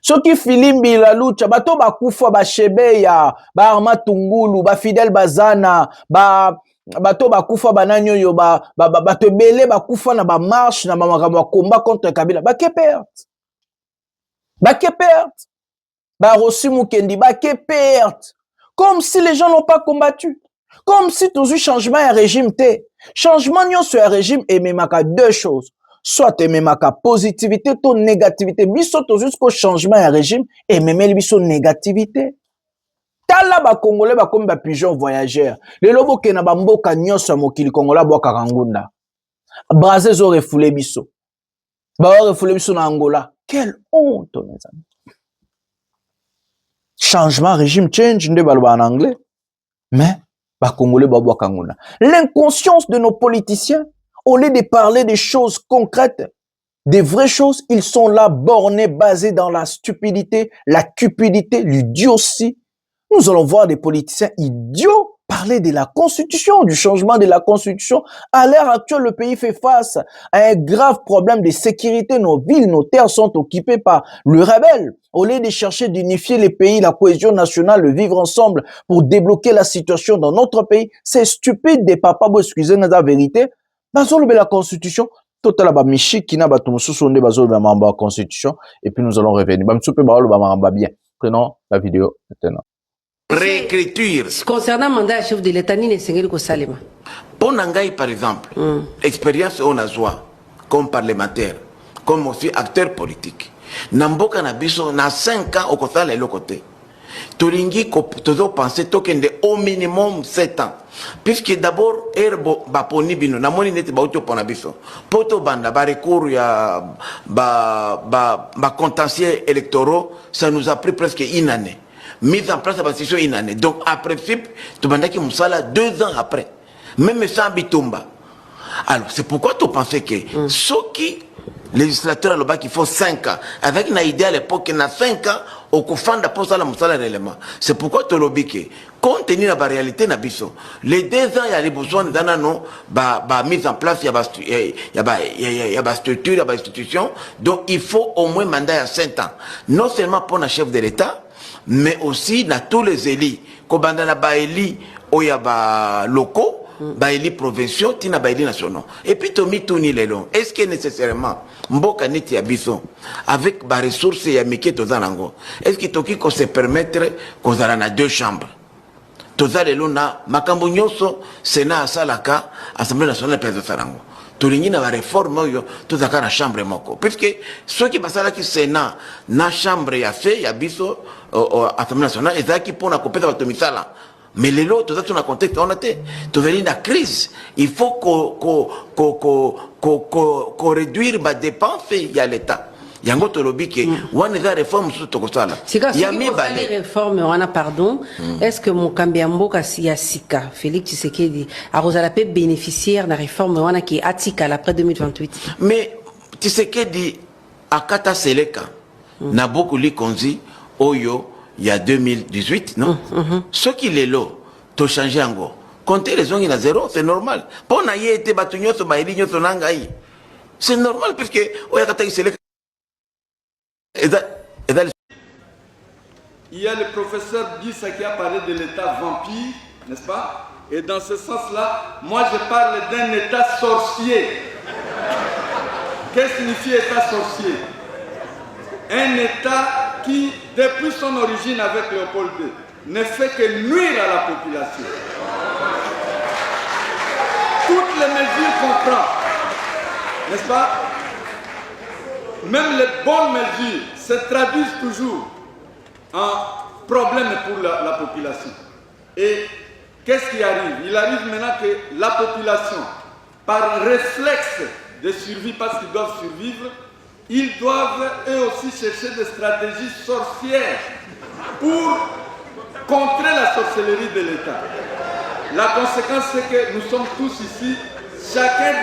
Ceux qui filimbi la lucha, bato ba kufa, ba shebeya, ba arma tungulu, ba fidèle bazana, bato ba kufa, ba nanyo yo, ba te belé, ba kufa na ba marche, na ba combat contre Kabila, ba ke perte. Ba ke perte. Ba Rossi Mukendi, ba ke perte. Comme si les gens n'ont pas combattu. Comme si tout un changement un régime t'es. Changement sur un régime et même à deux choses. Soit même à positivité, ton négativité. Biso tout jusqu'au changement un régime et même biso négativité. Tala ba Congolais ba comme ba pigeon voyageur. Le lobo ke na ba mboka nyonso mokili Congolais bo karangunda. Brazé zo refoulé biso. Ba refoulé biso na Angola. Quelle honte mes amis. Changement, régime change, ne parle pas en anglais. Mais, l'inconscience de nos politiciens, au lieu de parler des choses concrètes, des vraies choses, ils sont là, bornés, basés dans la stupidité, la cupidité, l'idiotie. Nous allons voir des politiciens idiots parler de la Constitution, du changement de la Constitution. À l'heure actuelle, le pays fait face à un grave problème de sécurité. Nos villes, nos terres sont occupées par le rebelle. Au lieu de chercher d'unifier les pays, la cohésion nationale, le vivre ensemble pour débloquer la situation dans notre pays, c'est stupide des papas, excusez-nous la vérité. Bazolo la Constitution, total ba michi qui n'a pas tout sonde bazolo la Constitution et puis nous allons revenir. Ba msupe ba ba bien. Prenons la vidéo maintenant. Réécriture. Concernant le mandat chef de l'État, ni Sengeli Kosalema. Pour Nangaï, par exemple, expérience on a joie comme parlementaire, comme aussi acteur politique. Namboka Nabiso, na 5 ans au côté de l'autre côté. tolingi tozo penser tokende au minimum 7 ans. Puisque d'abord erbo baponi bino namoni neti ba auto pona biso poto banda ba recours ya ba contentieux électoraux, ça nous a pris presque une année. Mise en place de la institution une année. Donc à principe to bandaki musala 2 ans après. Même sans bitumba. Alors c'est pourquoi tu pensais que ceux qui législateurs à qui font 5 ans avec une idée à l'époque qu'il y a 5 ans au kufanda pour ça la musala réellement. C'est pourquoi tu lobby que compte tenu de la réalité na biso les 2 ans il y a les besoins d'ana non mise en place il y a structure il y a institution, donc il faut au moins mandat à 5 ans non seulement pour le chef de l'État mais aussi dans tous les élus kobanda na ba élus ou ya ba locaux baili provinciaux tina baili nationaux et puis tomi tuni lelo est-ce que nécessairement mboka neti ya biso avec ba ressources ya mike tozanango est-ce que toki ko se permettre kozala na 2 chambres toza lelo na makambo nyonso Sénat asalaka Assemblée nationale pesa sarango tolingi na ba réforme oyo tozaka na chambre moko puisque ceux qui basala ki Sénat na chambre ya fait ya biso Assemblée nationale ezaki pona kopesa bato misala. Mais les lots, tout ça, dans le contexte, on a été devenu la crise. Il faut qu'on réduise les dépenses, il y a l'État. Il y a un autre lobby qui on est dans la réforme sur tout ça. Il y a les réformes, on a pardon. Est-ce que mon Kambiambo Kassika, Félix Tshisekedi, a Rosalapé bénéficiaire de la réforme, on a qui est Atika après 2028? Mais Tshisekedi, à Kata Seleka, n'a beaucoup li konzi, Oyo, il y a 2018, non? Ceux qui les lots, t'ont changé en gros. Comptez les gens, il y a 0, c'est normal. C'est normal, puisque il y a le professeur Gissa qui a parlé de l'état vampire, n'est-ce pas? Et dans ce sens-là, moi je parle d'un état sorcier. Qu'est-ce que signifie état sorcier? Un état qui, depuis son origine avec Léopold II, ne fait que nuire à la population. Toutes les mesures qu'on prend, n'est-ce pas? Même les bonnes mesures se traduisent toujours en problème pour la population. Et qu'est-ce qui arrive? Il arrive maintenant que la population, par réflexe de survie, parce qu'ils doivent survivre, ils doivent eux aussi chercher des stratégies sorcières pour contrer la sorcellerie de l'État. La conséquence, c'est que nous sommes tous ici, chacun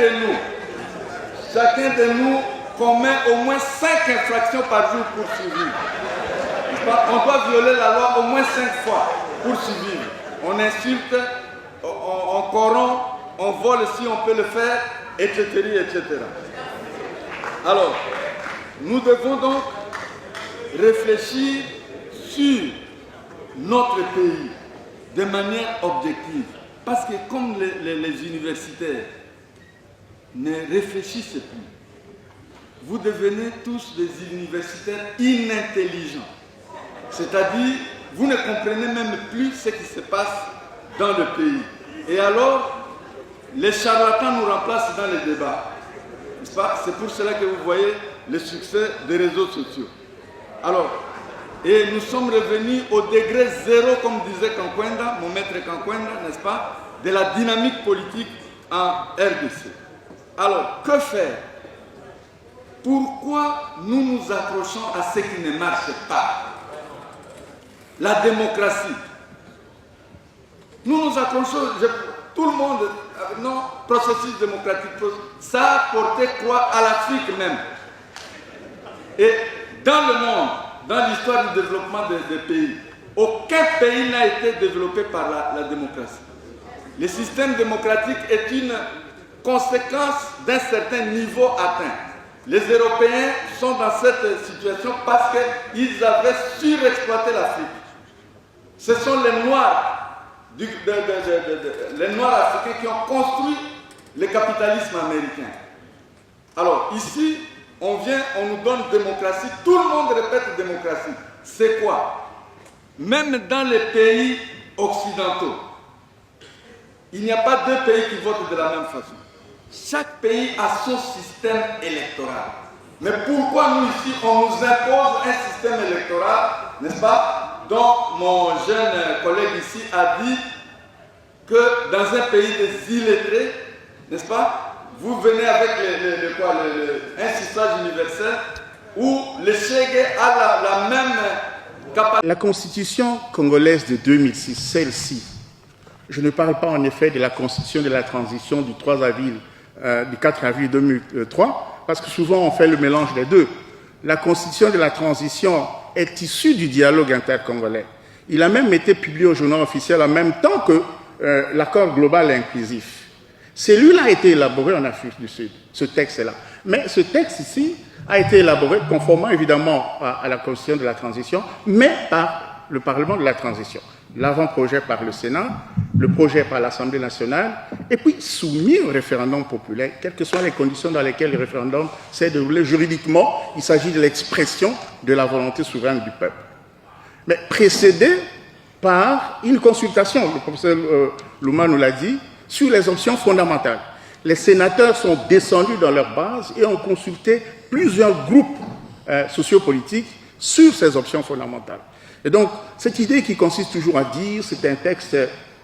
de nous commet au moins 5 infractions par jour pour survivre. On doit violer la loi au moins 5 fois pour survivre. On insulte, on corrompt, on vole si on peut le faire, etc. etc. Alors, nous devons donc réfléchir sur notre pays de manière objective. Parce que comme les universitaires ne réfléchissent plus, vous devenez tous des universitaires inintelligents. C'est-à-dire, vous ne comprenez même plus ce qui se passe dans le pays. Et alors, les charlatans nous remplacent dans les débats. N'est-ce pas? C'est pour cela que vous voyez le succès des réseaux sociaux. Alors, et nous sommes revenus au degré 0, comme disait Kankwenda, mon maître Kankwenda, n'est-ce pas, de la dynamique politique en RDC. Alors, que faire? Pourquoi nous nous accrochons à ce qui ne marche pas? La démocratie. Nous nous accrochons, tout le monde, non, processus démocratique, ça a porté quoi à l'Afrique même? Et dans le monde, dans l'histoire du développement des pays, aucun pays n'a été développé par la démocratie. Le système démocratique est une conséquence d'un certain niveau atteint. Les Européens sont dans cette situation parce qu'ils avaient surexploité l'Afrique. Ce sont les Noirs, les Noirs africains qui ont construit le capitalisme américain. Alors ici, on vient, on nous donne démocratie, tout le monde répète démocratie. C'est quoi? Même dans les pays occidentaux, il n'y a pas 2 pays qui votent de la même façon. Chaque pays a son système électoral. Mais pourquoi nous ici, on nous impose un système électoral, n'est-ce pas, dont mon jeune collègue ici a dit que dans un pays des illettrés, n'est-ce pas, vous venez avec un suffrage universel où le Chegue a la même capacité. La constitution congolaise de 2006, celle-ci, je ne parle pas en effet de la constitution de la transition du 3 avril, du 4 avril 2003, parce que souvent on fait le mélange des deux. La constitution de la transition est issue du dialogue intercongolais. Il a même été publié au journal officiel en même temps que l'accord global et inclusif. Celui-là a été élaboré en Afrique du Sud, ce texte-là. Mais ce texte ici a été élaboré conformément évidemment à la constitution de la transition, mais par le Parlement de la transition. L'avant-projet par le Sénat, le projet par l'Assemblée nationale, et puis soumis au référendum populaire, quelles que soient les conditions dans lesquelles le référendum s'est déroulé juridiquement, il s'agit de l'expression de la volonté souveraine du peuple. Mais précédé par une consultation, le professeur Louma nous l'a dit, sur les options fondamentales. Les sénateurs sont descendus dans leur base et ont consulté plusieurs groupes sociopolitiques sur ces options fondamentales. Et donc, cette idée qui consiste toujours à dire c'est un texte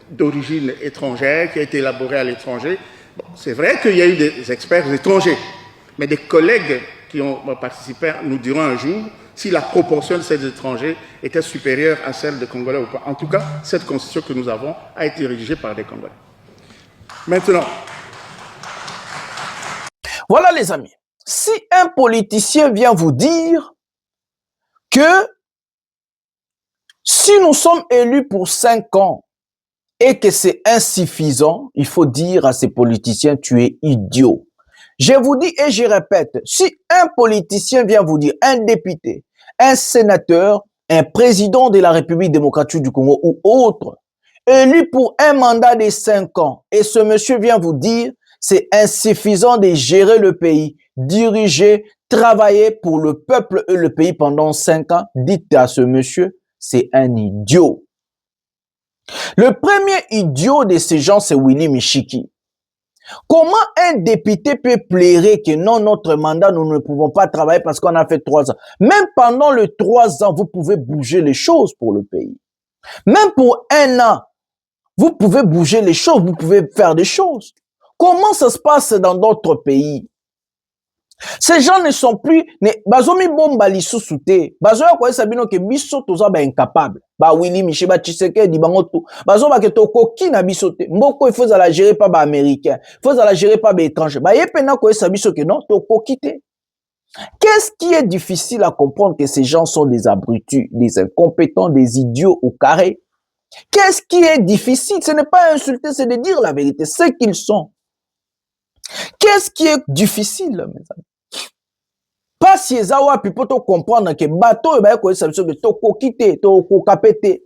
d'origine étrangère qui a été élaboré à l'étranger, bon, c'est vrai qu'il y a eu des experts étrangers, mais des collègues qui ont participé nous diront un jour si la proportion de ces étrangers était supérieure à celle des Congolais ou pas. En tout cas, cette constitution que nous avons a été rédigée par des Congolais. Maintenant. Voilà les amis, si un politicien vient vous dire que si nous sommes élus pour 5 ans et que c'est insuffisant, il faut dire à ces politiciens, tu es idiot. Je vous dis et je répète, si un politicien vient vous dire, un député, un sénateur, un président de la République démocratique du Congo ou autre, élu pour un mandat de 5 ans, et ce monsieur vient vous dire, c'est insuffisant de gérer le pays, diriger, travailler pour le peuple et le pays pendant 5 ans, dites à ce monsieur, c'est un idiot. Le premier idiot de ces gens, c'est Willy Michiki. Comment un député peut plairer que non, notre mandat, nous ne pouvons pas travailler parce qu'on a fait 3 ans. Même pendant les 3 ans, vous pouvez bouger les choses pour le pays. Même pour 1 an, vous pouvez bouger les choses, vous pouvez faire des choses. Comment ça se passe dans d'autres pays? Ces gens ne sont plus, bazomi bomba lisusu te, bazoya kwa sabino ke biso toza ba incapable, ba Willy Michel, ba Tshisekedi, bango tout, bazo ba ke tokoki na biso te, mboko il faut la gérer pas ba américain, il faut la gérer pas ba étranger, ba yepena kwa sabiso ke non, tokoki te. Qu'est-ce qui est difficile à comprendre que ces gens sont des abrutis, des incompétents, des idiots au carré? Qu'est-ce qui est difficile? Ce n'est pas insulter, c'est de dire la vérité, ce qu'ils sont. Qu'est-ce qui est difficile, mes amis? Pas si les awa pipoto comprendre que bateau ba ko ça que toko quitter toko kapete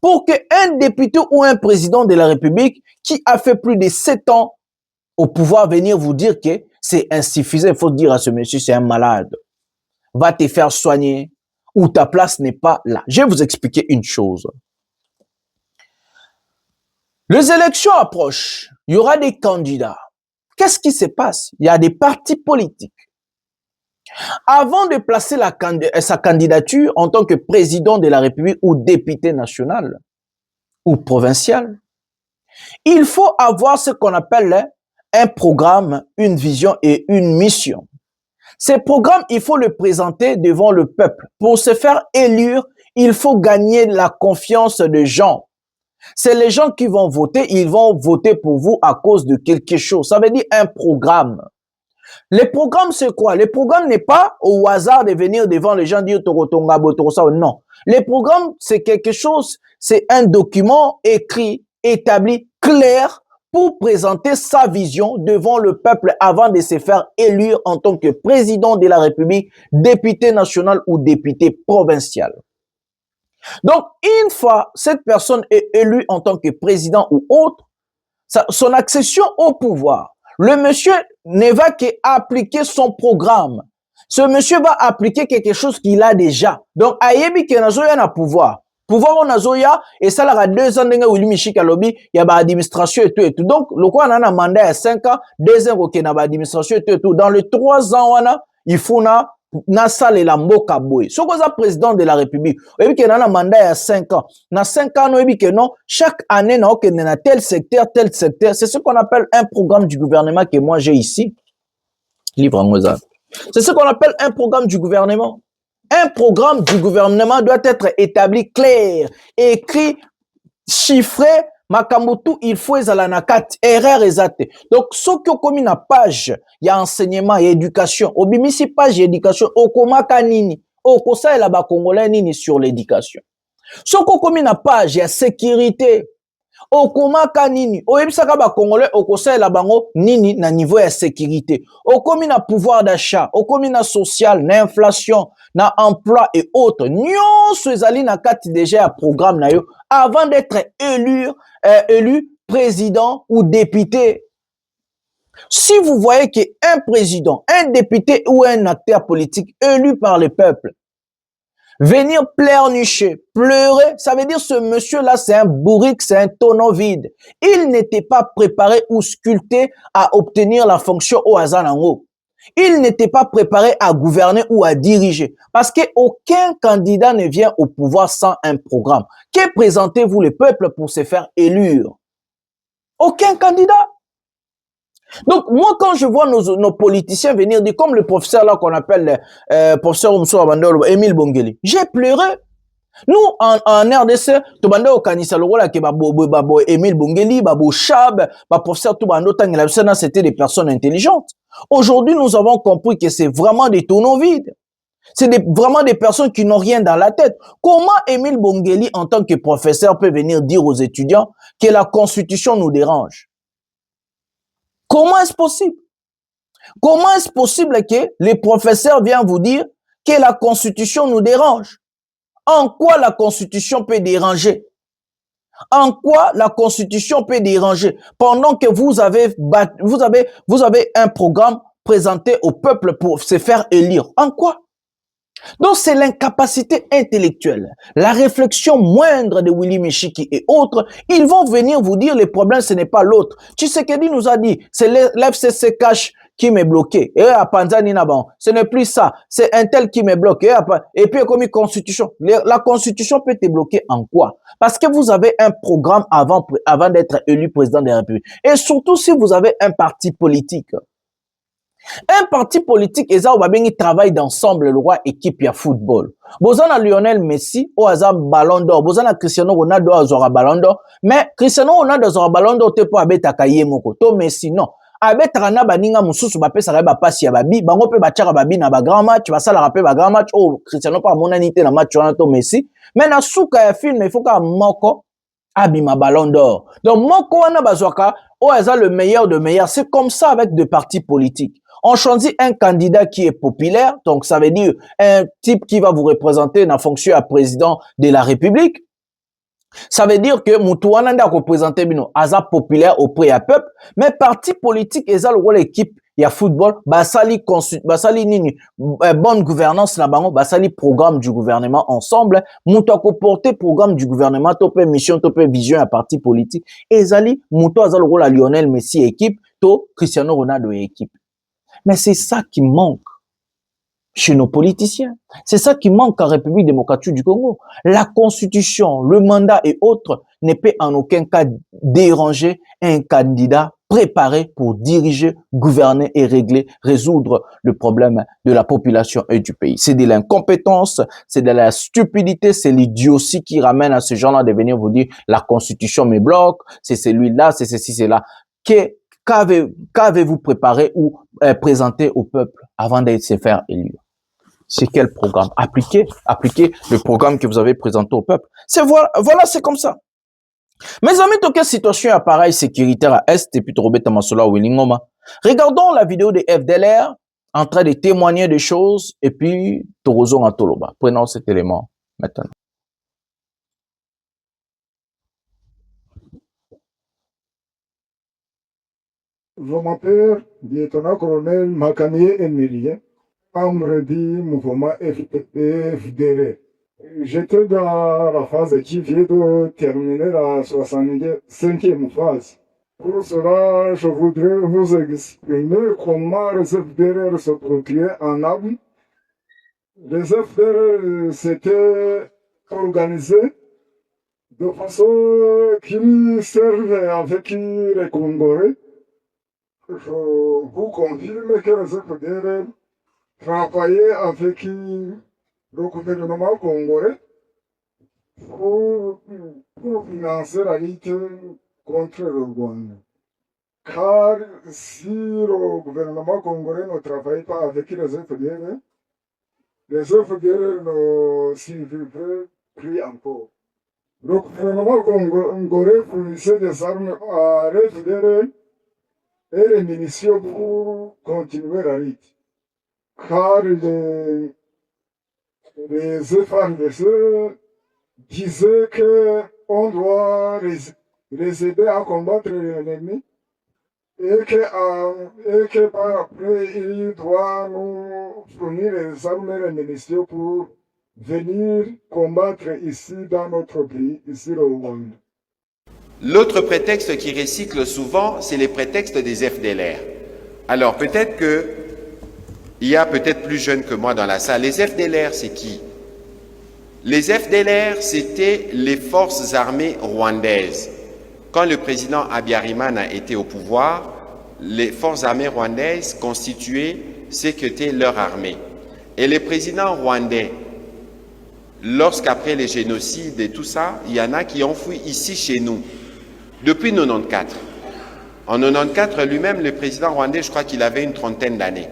pour que un député ou un président de la République qui a fait plus de 7 ans au pouvoir venir vous dire que c'est insuffisant, il faut dire à ce monsieur c'est un malade. Va te faire soigner ou ta place n'est pas là. Je vais vous expliquer une chose. Les élections approchent, il y aura des candidats. Qu'est-ce qui se passe? Il y a des partis politiques. Avant de placer sa candidature en tant que président de la République ou député national ou provincial, il faut avoir ce qu'on appelle un programme, une vision et une mission. Ces programmes, il faut le présenter devant le peuple. Pour se faire élire, il faut gagner la confiance des gens. C'est les gens qui vont voter, ils vont voter pour vous à cause de quelque chose. Ça veut dire un programme. Les programmes, c'est quoi? Les programmes n'est pas au hasard de venir devant les gens dire Torotonga, Botorosa. Non. Les programmes, c'est quelque chose, c'est un document écrit, établi, clair pour présenter sa vision devant le peuple avant de se faire élire en tant que président de la République, député national ou député provincial. Donc, une fois cette personne est élue en tant que président ou autre, son accession au pouvoir, le monsieur ne va qu'appliquer son programme. Ce monsieur va appliquer quelque chose qu'il a déjà. Donc, ayebi ke nazoya na pouvoir. Pouvoir on nazoya, et ça là, 2 ans d'enga Willy Michika lobby, il y a ba administration et tout et tout. Donc, le quoi on a un mandat à 5 ans, 2 ans ok na ba administration et tout et tout. Dans les 3 ans, on a, il faut na na sale la mboka boy. Soko za président de la République, oyebi ke na mandat ya 5 ans. Na 5 ans, oyebi ke non, chaque année na okende na tel secteur, c'est ce qu'on appelle un programme du gouvernement que moi j'ai ici. Livre en Mozart. C'est ce qu'on appelle un programme du gouvernement. Un programme du gouvernement doit être établi clair, écrit, chiffré, Makamotu, il faut ezala na kati, erreur ezate. Donc, ce qui comme une page, il y a enseignement, il y a éducation. Obimisi page éducation, okomaka nini, okosa la ba congolais nini sur l'éducation. Ce qui comme une page, il y a sécurité. Okomaka nini, oyebisaka ba congolais okosa la bango nini na niveau ya sécurité. Okomi na pouvoir d'achat, okomi na social, na inflation, na emploi et autres. Nyonso ezali na kati déjà un programme na yo avant d'être élu président ou député. Si vous voyez qu'un président, un député ou un acteur politique élu par le peuple venir pleurnicher, pleurer, ça veut dire ce monsieur-là, c'est un bourrique, c'est un tonneau vide. Il n'était pas préparé ou sculpté à obtenir la fonction au hasard en haut. Il n'était pas préparé à gouverner ou à diriger. Parce qu'aucun candidat ne vient au pouvoir sans un programme. Que présentez-vous le peuple pour se faire élire? Aucun candidat. Donc, moi, quand je vois nos politiciens venir dire, comme le professeur là qu'on appelle professeur Oumsou Abandolo, Émile Bongeli, j'ai pleuré. Nous, en RDC, tobanda okanisa lokola ke babo Émile Bongeli, babo Chab, professeur Toubando Tangelabsena, c'était des personnes intelligentes. Aujourd'hui, nous avons compris que c'est vraiment des tonneaux vides. C'est vraiment des personnes qui n'ont rien dans la tête. Comment Émile Bongeli, en tant que professeur, peut venir dire aux étudiants que la Constitution nous dérange? Comment est-ce possible? Comment est-ce possible que les professeurs viennent vous dire que la Constitution nous dérange? En quoi la Constitution peut déranger? En quoi la Constitution peut déranger? Pendant que vous avez un programme présenté au peuple pour se faire élire. En quoi? Donc, c'est l'incapacité intellectuelle, la réflexion moindre de Willy Meshiki et autres. Ils vont venir vous dire le problème, ce n'est pas l'autre. Tshisekedi nous a dit, c'est l'FCC cash qui m'est bloqué. Et à Panzani Naban, ce n'est plus ça. C'est un tel qui m'est bloqué. Et puis, comme une constitution. La constitution peut te bloquer en quoi? Parce que vous avez un programme avant d'être élu président de la République. Et surtout, si vous avez un parti politique. Un parti politique, ils travaillent d'ensemble, le roi équipe ya football. Bozana Lionel Messi, au hasard Ballon d'Or. Bozana Cristiano Ronaldo, azora Ballon d'Or. Mais Cristiano Ronaldo, azora Ballon d'Or, te po abeta kaye moko. To Messi, non. Abeta rana baninga mususu bape sareba pasi ya babi. Bango pe bachara babi na ba grand match. Basala rappe ba grand match. Oh, Cristiano pa monanité na match wana to Messi. Mais na souka ya film, il faut ka moko abima Ballon d'Or. Donc, moko wana bazwaka, au hasard le meilleur de meilleur. C'est comme ça avec des partis politiques. On choisit un candidat qui est populaire, donc ça veut dire un type qui va vous représenter dans la fonction à président de la République. Ça veut dire que Moutouana n'a représenté Aza populaire auprès du peuple, mais parti politique et ça le rôle équipe, il y a football, basali nini, bonne gouvernance là bango, basali programme du gouvernement ensemble, Moutouako porter programme du gouvernement, topé mission, topé vision à parti politique, et zali Moutou Aza le rôle à Lionel Messi équipe, to Cristiano Ronaldo équipe. Mais c'est ça qui manque chez nos politiciens. C'est ça qui manque en République démocratique du Congo. La Constitution, le mandat et autres ne peut en aucun cas déranger un candidat préparé pour diriger, gouverner et résoudre le problème de la population et du pays. C'est de l'incompétence, c'est de la stupidité, c'est l'idiotie qui ramène à ce genre-là de venir vous dire la Constitution me bloque, c'est celui-là, c'est ceci, c'est là. Qu'avez-vous préparé ou présenté au peuple avant de se faire élire? C'est quel programme? Appliquez le programme que vous avez présenté au peuple. Voilà, c'est comme ça. Mes amis, dans quelle situation appareil sécuritaire à Est et puis Robert Tamasola ou Willingoma? Regardons la vidéo de FDLR en train de témoigner des choses et puis Torozo Antoloba. Prenons cet élément maintenant. Je m'appelle lieutenant-colonel Makanier Emilien, membre du mouvement FDR. J'étais dans la phase qui vient de terminer la 65e phase. Pour cela, je voudrais vous exprimer comment les FDR se procurent en armes Les FDR s'étaient organisés de façon qu'ils servaient avec les Congolais. Je vous confirme que les FDR travaillaient avec le gouvernement congolais pour financer la lutte contre le Rwanda. Car si le gouvernement congolais ne travaille pas avec les FDR ne survivraient plus encore. Le gouvernement congolais fournissait des armes à FDR et les munitions pour continuer la lutte. Car les FARDC disaient qu'on doit les aider à combattre l'ennemi et que par après, il doit nous fournir les armes et les munitions pour venir combattre ici dans notre pays, ici le Rwanda. L'autre prétexte qui recycle souvent, c'est les prétextes des FDLR. Alors peut-être que il y a peut-être plus jeunes que moi dans la salle. Les FDLR, c'est qui? Les FDLR, c'était les forces armées rwandaises. Quand le président Habyarimana était au pouvoir, les forces armées rwandaises constituaient ce qu'était leur armée. Et les présidents rwandais, lorsqu'après les génocides et tout ça, il y en a qui ont fui ici chez nous, depuis 94. En 94, lui-même, le président rwandais, je crois qu'il avait une trentaine d'années.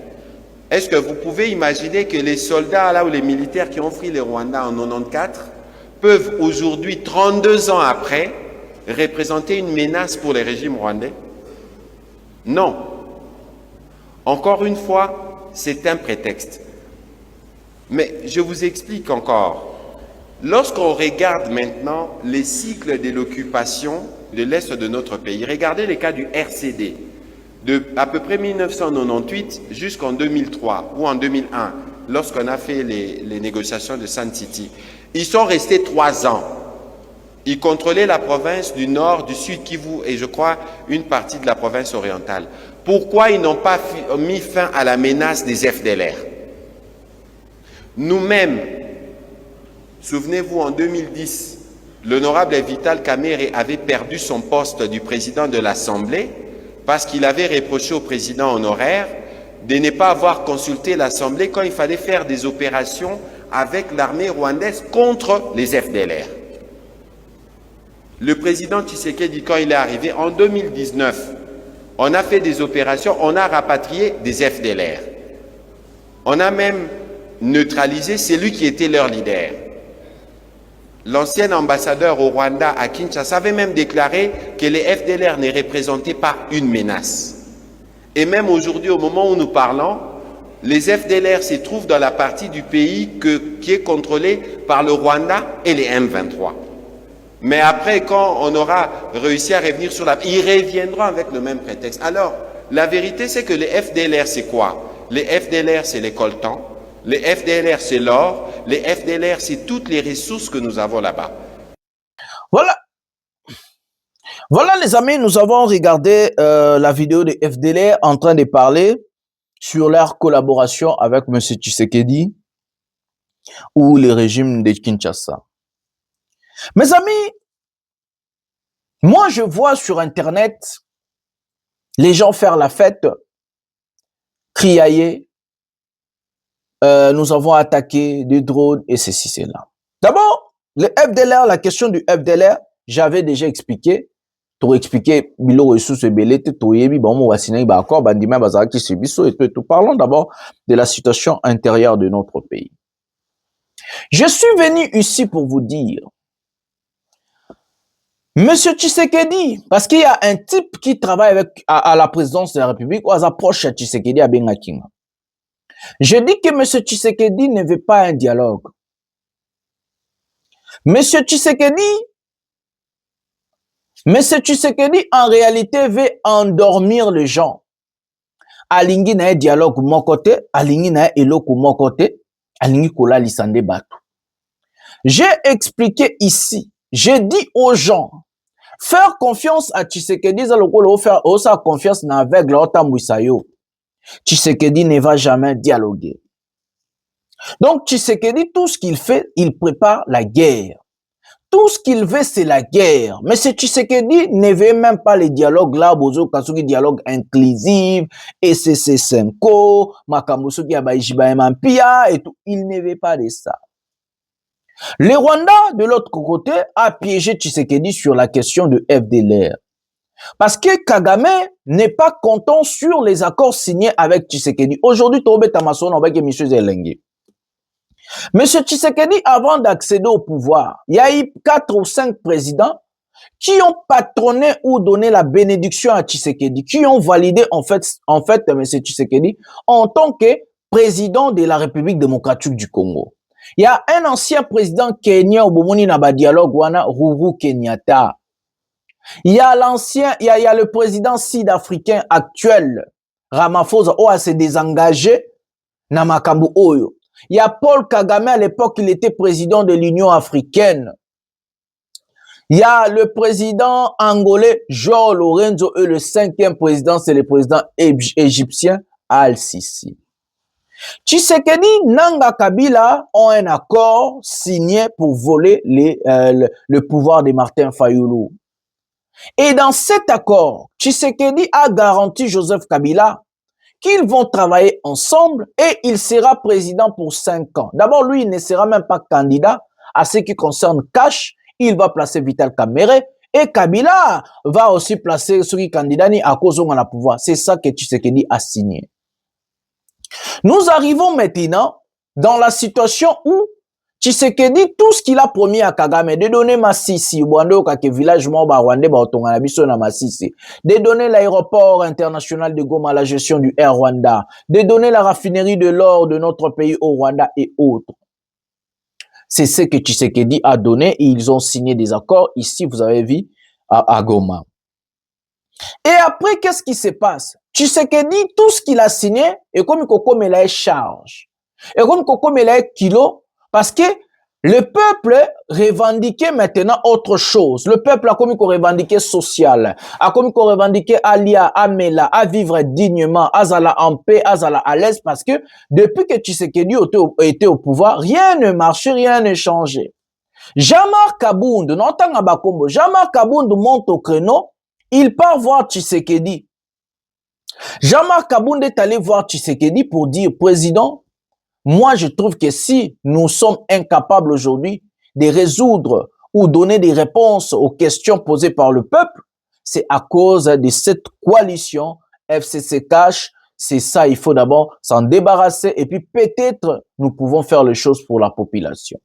Est-ce que vous pouvez imaginer que les soldats là, ou les militaires qui ont fui le Rwanda en 94 peuvent aujourd'hui, 32 ans après, représenter une menace pour le régime rwandais? Non. Encore une fois, c'est un prétexte. Mais je vous explique encore. Lorsqu'on regarde maintenant les cycles de l'occupation de l'Est de notre pays, regardez les cas du RCD, de à peu près 1998 jusqu'en 2003 ou en 2001, lorsqu'on a fait les négociations de Sun City. Ils sont restés 3 ans. Ils contrôlaient la province du Nord, du Sud Kivu et je crois une partie de la province orientale. Pourquoi ils n'ont pas mis fin à la menace des FDLR? Nous-mêmes, souvenez-vous, en 2010, l'honorable Vital Kamerhe avait perdu son poste du président de l'Assemblée parce qu'il avait reproché au président honoraire de ne pas avoir consulté l'Assemblée quand il fallait faire des opérations avec l'armée rwandaise contre les FDLR. Le président Tshisekedi, quand il est arrivé en 2019, on a fait des opérations, on a rapatrié des FDLR. On a même neutralisé celui qui était leur leader. L'ancien ambassadeur au Rwanda à Kinshasa avait même déclaré que les FDLR ne représentaient pas une menace. Et même aujourd'hui, au moment où nous parlons, les FDLR se trouvent dans la partie du pays qui est contrôlée par le Rwanda et les M23. Mais après, quand on aura réussi à revenir sur ils reviendront avec le même prétexte. Alors, la vérité, c'est que les FDLR, c'est quoi? Les FDLR, c'est les coltans. Les FDLR, c'est l'or. Les FDLR, c'est toutes les ressources que nous avons là-bas. Voilà. Voilà, les amis, nous avons regardé la vidéo des FDLR en train de parler sur leur collaboration avec M. Tshisekedi ou le régime de Kinshasa. Mes amis, moi, je vois sur Internet les gens faire la fête, criailler. Nous avons attaqué des drones et ceci, cela. D'abord, le FDLR, la question du FDLR, j'avais déjà expliqué. Pour expliquer, Parlons d'abord de la situation intérieure de notre pays. Je suis venu ici pour vous dire, Monsieur Tshisekedi, parce qu'il y a un type qui travaille à la présidence de la République, ou à approche à Tshisekedi à Bengakinga. Je dis que Monsieur Tshisekedi ne veut pas un dialogue. Monsieur Tshisekedi, en réalité, veut endormir les gens. Alingi na dialogue mon côté, alingi na eloko mon côté, alingi kola lisande batu. J'ai expliqué ici, j'ai dit aux gens, faire confiance à Tshisekedi, faire confiance na aveugle, Tshisekedi ne va jamais dialoguer. Donc Tshisekedi, tout ce qu'il fait, il prépare la guerre. Tout ce qu'il veut, c'est la guerre. Mais ce Tshisekedi ne veut même pas les dialogues là, bozo kasuki dialogue inclusif, SCC5, Makamusuki Abaïjiba Mampia et tout. Il ne veut pas de ça. Le Rwanda, de l'autre côté, a piégé Tshisekedi sur la question de FDLR. Parce que Kagame n'est pas content sur les accords signés avec Tshisekedi. Aujourd'hui, Tobe Tamason avec M. Zelengui. Monsieur Tshisekedi, avant d'accéder au pouvoir, il y a eu 4 ou 5 présidents qui ont patronné ou donné la bénédiction à Tshisekedi, qui ont validé en fait Monsieur Tshisekedi en tant que président de la République démocratique du Congo. Il y a un ancien président kenyan au Bomoni Naba dialogue wana Uhuru Kenyatta. Il y a le président sud-africain actuel Ramaphosa a s'est désengagé na makambu oyo. Il y a Paul Kagame, à l'époque, il était président de l'Union africaine. Il y a le président angolais, João Lorenzo, et le 5e président, c'est le président égyptien, Al-Sisi. Tshisekedi, Nanga Kabila ont un accord signé pour voler le pouvoir de Martin Fayulu. Et dans cet accord, Tshisekedi a garanti Joseph Kabila qu'ils vont travailler ensemble et il sera président pour 5 ans. D'abord, lui, il ne sera même pas candidat à ce qui concerne Cash. Il va placer Vital Kamerhe et Kabila va aussi placer ceux qui candidats à cause de la pouvoir. C'est ça que Tshisekedi a signé. Nous arrivons maintenant dans la situation où Tshisekedi, tout ce qu'il a promis à Kagame, de donner Masisi, de donner l'aéroport international de Goma à la gestion du Air Rwanda, de donner la raffinerie de l'or de notre pays au Rwanda et autres. C'est ce que Tshisekedi a donné et ils ont signé des accords ici, vous avez vu, à Goma. Et après, qu'est-ce qui se passe? Tshisekedi, tout ce qu'il a signé, et comme il a charge, et comme il a kilo, parce que le peuple revendiquait maintenant autre chose. Le peuple a comme revendiqué social, a comme revendiqué alia, amela, à vivre dignement, azala en paix, azala à l'aise, parce que depuis que Tshisekedi était au pouvoir, rien ne marchait, rien ne changeait. Jean-Marc Kabund, Jean-Marc Kabund monte au créneau, il part voir Tshisekedi. Jean-Marc Kabund est allé voir Tshisekedi pour dire, président, moi, je trouve que si nous sommes incapables aujourd'hui de résoudre ou donner des réponses aux questions posées par le peuple, c'est à cause de cette coalition FCC Cash. C'est ça, il faut d'abord s'en débarrasser et puis peut-être nous pouvons faire les choses pour la population.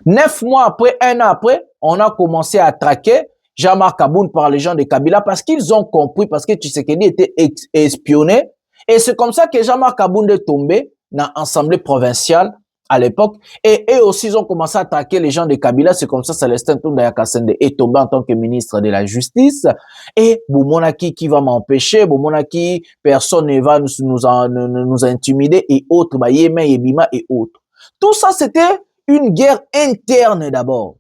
9 mois après, 1 an après, on a commencé à traquer Jean-Marc Kabund par les gens de Kabila parce qu'ils ont compris, parce que Tshisekedi était espionné. Et c'est comme ça que Jean-Marc Kabund est tombé dans l'Assemblée provinciale à l'époque. Et eux aussi, ils ont commencé à attaquer les gens de Kabila. C'est comme ça, Célestin Tounda Yakasende est tombé en tant que ministre de la Justice. Et Boumonaki qui va m'empêcher, Boumonaki, personne ne va nous intimider et autres, Yémen, Yébima et autres. Tout ça, c'était une guerre interne d'abord.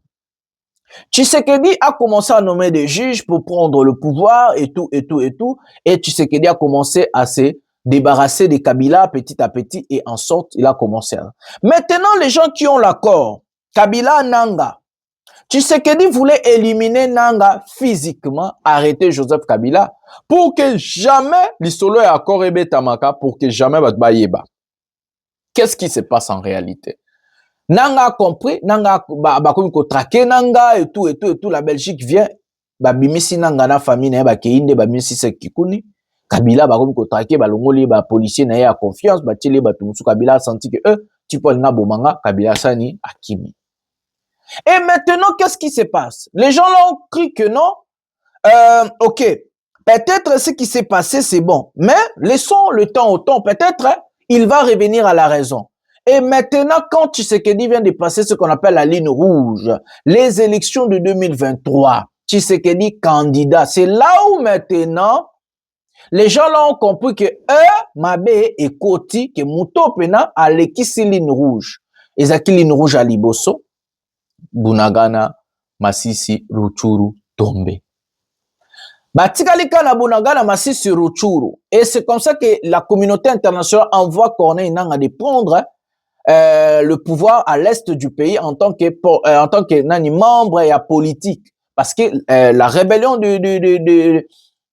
Tshisekedi a commencé à nommer des juges pour prendre le pouvoir et tout, et tout, et tout. Et Tshisekedi a commencé à se débarrasser de Kabila petit à petit et en sorte, il a commencé à... Maintenant, les gens qui ont l'accord, Kabila, Nanga, Tshisekedi voulait éliminer Nanga physiquement, arrêter Joseph Kabila pour que jamais l'isolo et accord ebe tamaka, pour que jamais Batbayeba. Qu'est-ce qui se passe en réalité? Nanga a compris, Nanga comme ko traquer Nanga et tout, la Belgique vient, bimisi Nanga na famille na ba keinde bimisi se kikuni. Kabila comme ko traquer longoli policier na ya confiance, tile tumusu Kabila a senti que tu peux na bomanga Kabila sani akimi. Et maintenant qu'est-ce qui se passe? Les gens là ont cru que non. OK. Peut-être ce qui s'est passé c'est bon, mais laissons le temps au temps, peut-être il va revenir à la raison. Et maintenant, quand Tshisekedi vient de passer ce qu'on appelle la ligne rouge, les élections de 2023, Tshisekedi candidat, c'est là où maintenant, les gens là ont compris que Mabe et Koti, que Mouto Pena a l'équisi ligne rouge. Et cette ligne rouge à Liboso, Bunagana, Masisi, Rutshuru, Tombe. Batikalika na Bunagana, Masisi, Rutshuru. Et c'est comme ça que la communauté internationale envoie Corneille Nangaa de prendre le pouvoir à l'est du pays en tant que nani membre et à politique. Parce que la rébellion du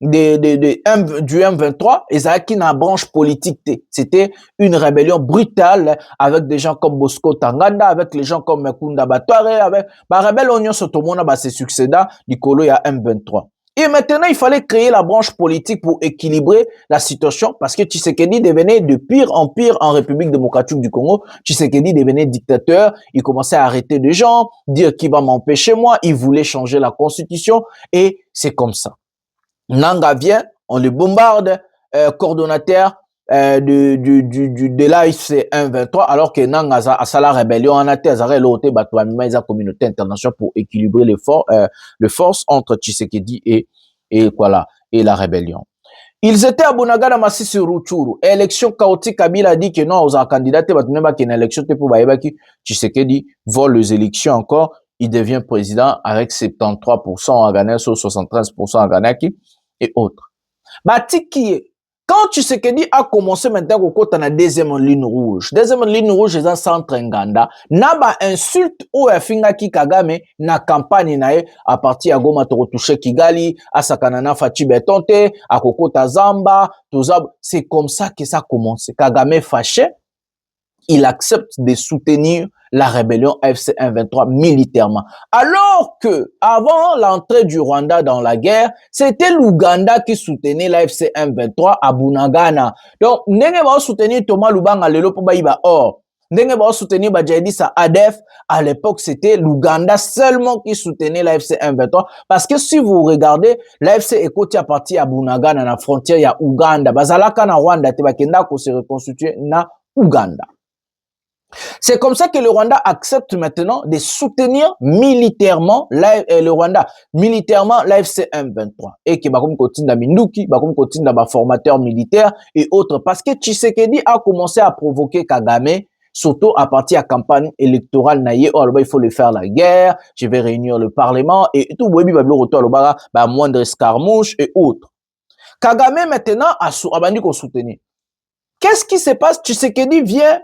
M23, Ezaki n'a branche politique. C'était une rébellion brutale avec des gens comme Bosco Tanganda, avec les gens comme Mekunda Batware, avec la rébellion Sotomona, ses succédants, Nicolo et M23. Et maintenant, il fallait créer la branche politique pour équilibrer la situation parce que Tshisekedi devenait de pire en pire en République démocratique du Congo. Tshisekedi devenait dictateur. Il commençait à arrêter des gens, dire qu'il va m'empêcher moi. Il voulait changer la constitution et c'est comme ça. Nanga vient, on le bombarde, coordonnateur de l'AFC 123, alors que Nanga a la rébellion en Athènes, a l'autre la communauté internationale pour équilibrer les forces entre Tshisekedi et voilà, et la rébellion. Ils étaient à Bunagana Masisi Ruchuru. Élection chaotique, Kabila a dit que non, aux candidats, une élection pour Baïbaki. Tshisekedi vole les élections encore. Il devient président avec 73% en Ghana, sur 73% en Ghana et autres. Batiki, quand Tshisekedi a commencé maintenant au côté de la deuxième ligne rouge, c'est un centre Nganda, naba insulte ou afinga ki Kagame na campagne nae à partir à Goma to retoucher Kigali, à Sakanana Fati Betonte, à Kokota Zamba, tout ça, c'est comme ça que ça a commencé. Kagame fâché, il accepte de soutenir la rébellion AFC 123 militairement. Alors que, avant l'entrée du Rwanda dans la guerre, c'était l'Ouganda qui soutenait l'AFC 123 à Bunagana. Donc, n'enge ba soutenir Thomas Lubanga lelo po baïba or. N'enge ba soutenir Bajadisa ADF. À l'époque, c'était l'Ouganda seulement qui soutenait l'AFC 123. Parce que si vous regardez, l'AFC est côté à partir à Bunagana, na frontière, il y a Ouganda. Bazalaka na Rwanda, tebakenda ko se reconstituer na Ouganda. C'est comme ça que le Rwanda accepte maintenant de soutenir militairement le Rwanda, militairement l'AFC M23 et que bakom kotinda Minduki, bakom kotinda ba formateur militaire et autres parce que Tshisekedi a commencé à provoquer Kagame surtout à partir de la campagne électorale naïe oh il faut le faire la guerre, je vais réunir le parlement et tout webi bablo roto alobara ba moindre escarmouche et autres. Kagame maintenant a abandi ko soutenir. Qu'est-ce qui se passe? Tshisekedi vient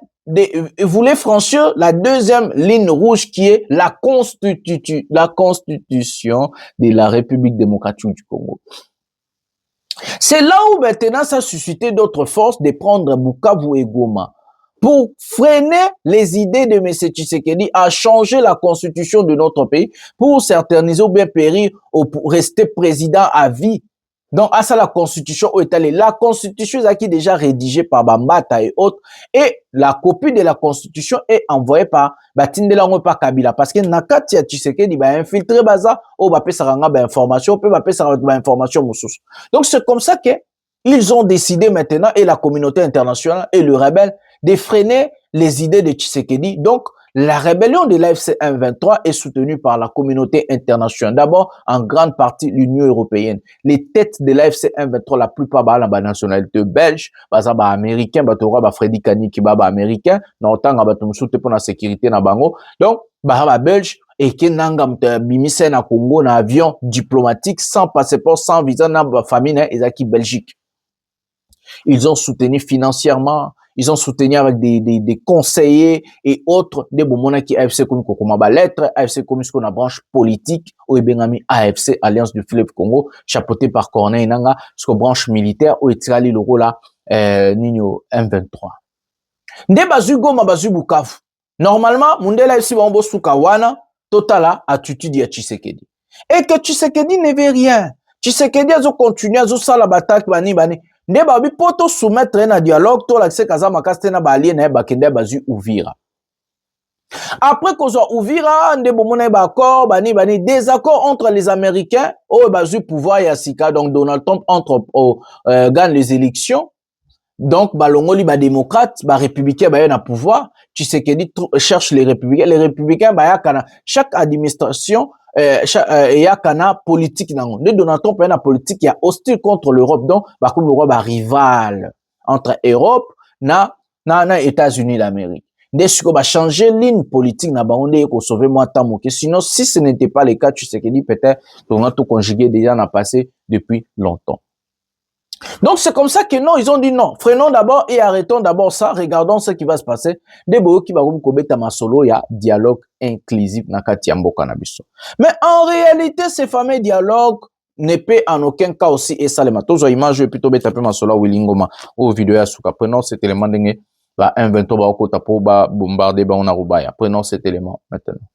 voulait franchir la deuxième ligne rouge qui est la constitution de la République démocratique du Congo. C'est là où maintenant ça a suscité d'autres forces de prendre Bukavu et Goma pour freiner les idées de M. Tshisekedi à changer la constitution de notre pays pour s'éterniser ou bien périr ou pour rester président à vie. Donc, à ça, la constitution est allée. La constitution est déjà rédigée par Bambata et autres. Et la copie de la constitution est envoyée par Batindelango par Kabila. Parce que Nakati a Tshisekedi va infiltrer Baza, ou va payer sa information, peut va payer sa information moussous. Donc, c'est comme ça que ils ont décidé maintenant, et la communauté internationale et le rebelle, de freiner les idées de Tshisekedi. Donc, la rébellion de l'AFC 123 est soutenue par la communauté internationale. D'abord, en grande partie, l'Union européenne. Les têtes de l'AFC 123, la plupart, la nationalité belge, américain, Freddy Kani qui américain, autant pour la sécurité na bango. Donc, belge, et qui nanga bimise na Congo na avion diplomatique sans passeport, sans visa na famille na ezaki Belgique. Ils ont soutenu financièrement. Ils ont soutenu avec des conseillers et autres des bomona qui AFC comme Kokomaba lettre, AFC comme ce qu'on a branche politique ou ebengami AFC Alliance du Fleuve Congo chapeauté par Corneille Nanga ce qu'on branche militaire ou etirali le rôle là Nino M23. Nde bazu Goma bazu Bukavu. Normalement mundela AFC bombo suka wana totala attitude ya Tshisekedi. Et que Tshisekedi ne veut rien. Tshisekedi a continué à sala bataille bani. Nde babi poto soumettre na dialogue to la kaza makaste na balien na bakende bazu Uvira. Après qu'on soit Uvira, nde bomona ba accord bani désaccord entre les Américains au bazu pouvoir ya sika donc Donald Trump gagne les élections. Donc balongoli ba démocrate, ba républicain ba na pouvoir, Tshisekedi cherche les républicains ba ya kana chaque administration yakana politique nango. De Donald Trump na politique ya hostile contre l'Europe donc ba comme l'Europe ba rival entre Europe na États-Unis d'Amérique. Dès que va changer ligne politique na bango ko sauver moi tamoke sinon si ce n'était pas le cas tu sais que dit peut-être on a tout conjugué déjà n'a passé depuis longtemps. Donc c'est comme ça que non, ils ont dit non. Freinons d'abord et arrêtons d'abord ça. Regardons ce qui va se passer. Debo qui va kobeta masolo ya dialogue inclusif nakati ya mboka na biso. Mais en réalité, ces fameux dialogues ne peut en aucun cas aussi et ça les matos image et plutôt beta pe masolo Wilingoma au vidéo ya suka. Prenons cet élément dengue ba 1-23 ba okota po ba bombarder ba on arubaya. Prenons cet élément maintenant.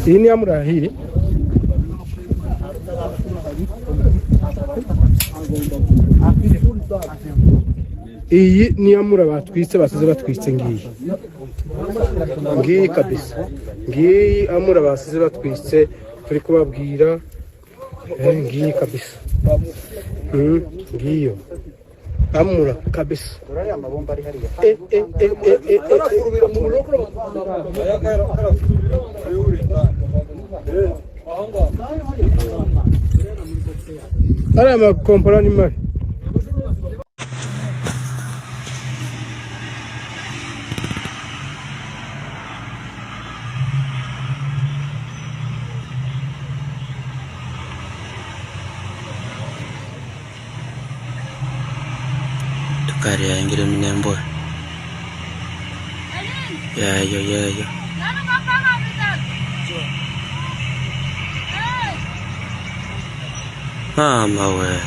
Iyi ni amura hii iyi ni amura batwitse basize batwitse ngiyi kabisa ngiyi amura basize batwitse turi kubabwira ngiyi kabisa ngiyo amura kabisa ariya makompara ni mabi Kari ya ingire minembo ya mama we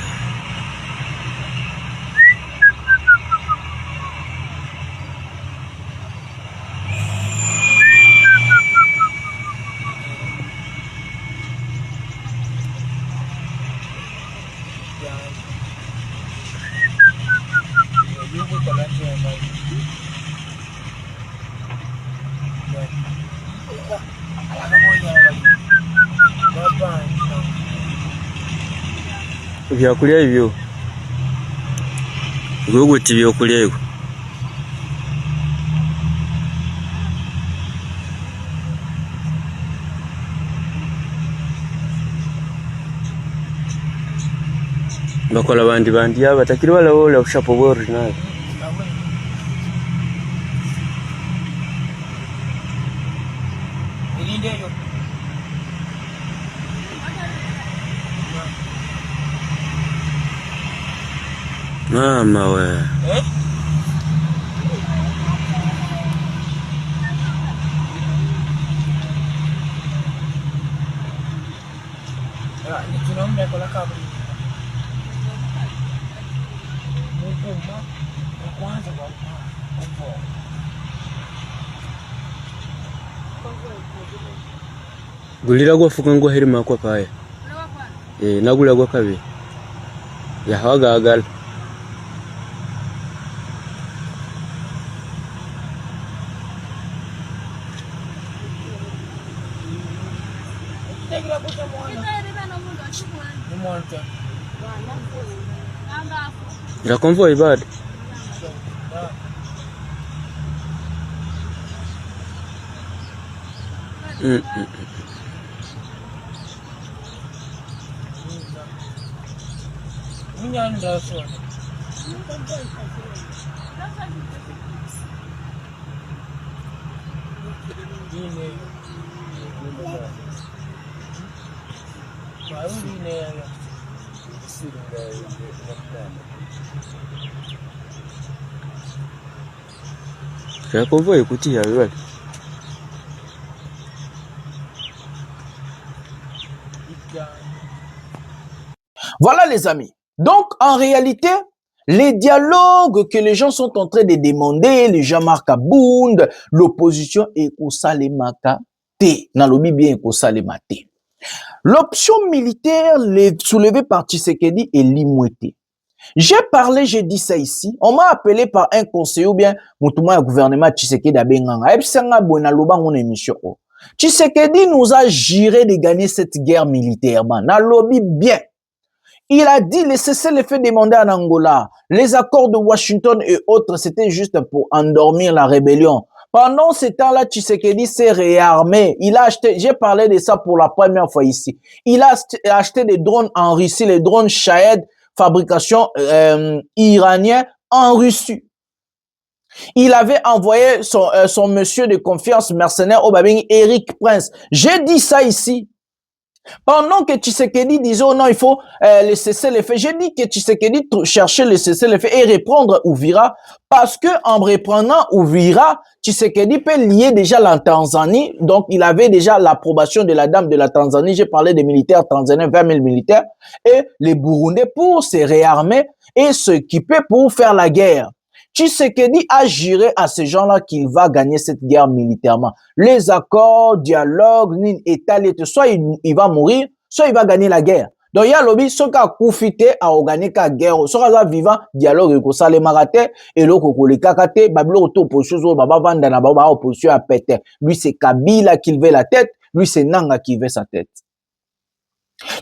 vyakulya hivyo guguti vyokulya hivyo bakola bandi aba batakiri wala ushapo bori nayo mama we gulira gwafuka ngo herima kwa paya nagula gwa kabe yahagagala la convoy bad la convoy kutia wewe Voilà les amis. Donc en réalité, les dialogues que les gens sont en train de demander, les gens marquent à Bound, l'opposition est au salemaka te, nalobi bien au salemate. L'option militaire soulevée par Tshisekedi est limouette. J'ai parlé, j'ai dit ça ici. On m'a appelé par un conseiller ou bien Moutouma gouvernement Tshisekedi Abenganga. Tshisekedi nous a juré de gagner cette guerre militairement. Nalobi bien. Il a dit les cessez-le-feu demandés en Angola, les accords de Washington et autres, c'était juste pour endormir la rébellion. Pendant ce temps-là, Tshisekedi s'est réarmé. Il a acheté, j'ai parlé de ça pour la première fois ici. Il a acheté des drones en Russie, les drones Shahed, fabrication iranienne en Russie. Il avait envoyé son monsieur de confiance mercenaire au Babing, Eric Prince. J'ai dit ça ici. Pendant que Tshisekedi disait, oh non, il faut le cessez-le-feu, j'ai dit que Tshisekedi cherchait le cessez-le-feu et reprendre Uvira, parce que en reprenant Uvira, Tshisekedi peut lier déjà la Tanzanie, donc il avait déjà l'approbation de la dame de la Tanzanie, j'ai parlé des militaires tanzaniens, 20 000 militaires, et les Burundais pour se réarmer et s'équiper pour faire la guerre. Tshisekedi a juré à ces gens-là qu'il va gagner cette guerre militairement. Les accords, dialogue, État, soit il va mourir, soit il va gagner la guerre. Donc, il y a lobby, ceux qui ont profité à gagner la guerre, ceux qui ont vivant, dialogue, et ça les marate, et l'autre, les kakate, bablo, opposition, baba vanda, na baba, opposition à péter. Lui, c'est Kabila qui veut la tête, lui, c'est Nanga qui veut sa tête.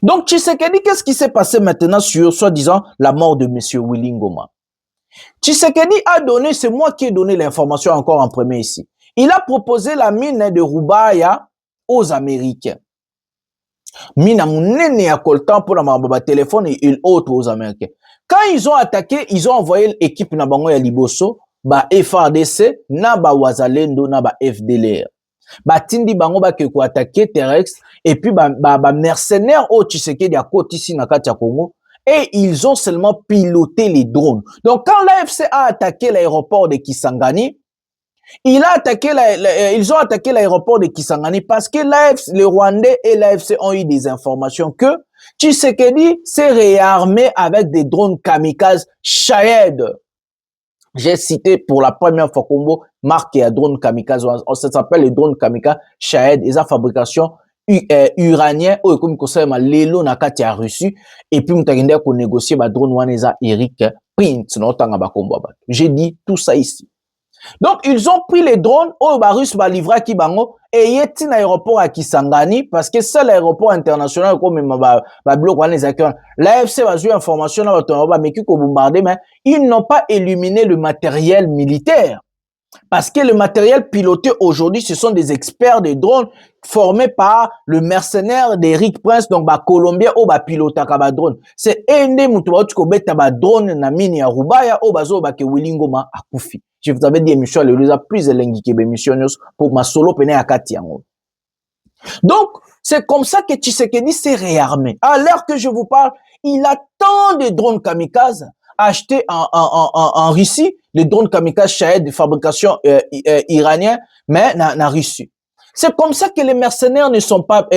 Donc, Tshisekedi, qu'est-ce qui s'est passé maintenant sur, soi-disant, la mort de monsieur Willy Ngoma? Tshisekedi a donné, c'est moi qui ai donné l'information encore en premier ici. Il a proposé la mine de Rubaya aux Américains. Mine à mon ya coltan pour la téléphone et autres aux Américains. Quand ils ont attaqué, ils ont envoyé l'équipe na bango ya Liboso, ba FARDC, na ba Wazalendo, na ba FDLR. Ba tindi bango ba ke ko attaquer terrestre et puis ba mercenaires au Tshisekedi à côté ici na kati ya Congo. Et ils ont seulement piloté les drones. Donc, quand l'AFC a attaqué l'aéroport de Kisangani, ils ont attaqué l'aéroport de Kisangani parce que les Rwandais et l'AFC ont eu des informations que Tshisekedi s'est réarmé avec des drones kamikazes Shahed. J'ai cité pour la première fois Congo marque à drone kamikaze. Ça s'appelle les drones kamikazes Shahed. Ils ont fabrication uranien ou comme conseil ma lelo na kati ya Russie et puis mutagenda ko négocier ba drone waneza Eric Prince notanga ba kombo ba. J'ai dit tout ça ici. Donc ils ont pris les drones au ba russe ba livra ki bango et yeti na aéroport à Kisangani parce que c'est l'aéroport international comme ba bloc waneza que l'AFC a eu information na ba mais qui ko bombarder mais ils n'ont pas éliminé le matériel militaire. Parce que le matériel piloté aujourd'hui, ce sont des experts des drones formés par le mercenaire d'Eric Prince, donc ba Colombien ou ba pilota ka ba drone. C'est ende mutu ba tuko beta ba drone na mini ya Rubaya ou bazo ba ke Willy Ngoma akufi. Je vous avais dit émission le leza plus elengi ke émission pour ma solo pene ya kati yango. Donc, c'est comme ça que Tshisekedi s'est réarmé. À l'heure que je vous parle, il a tant de drones kamikazes achetés en Russie, les drones kamikazes Shahed de fabrication iranienne, mais en Russie. C'est comme ça que les mercenaires ne sont pas,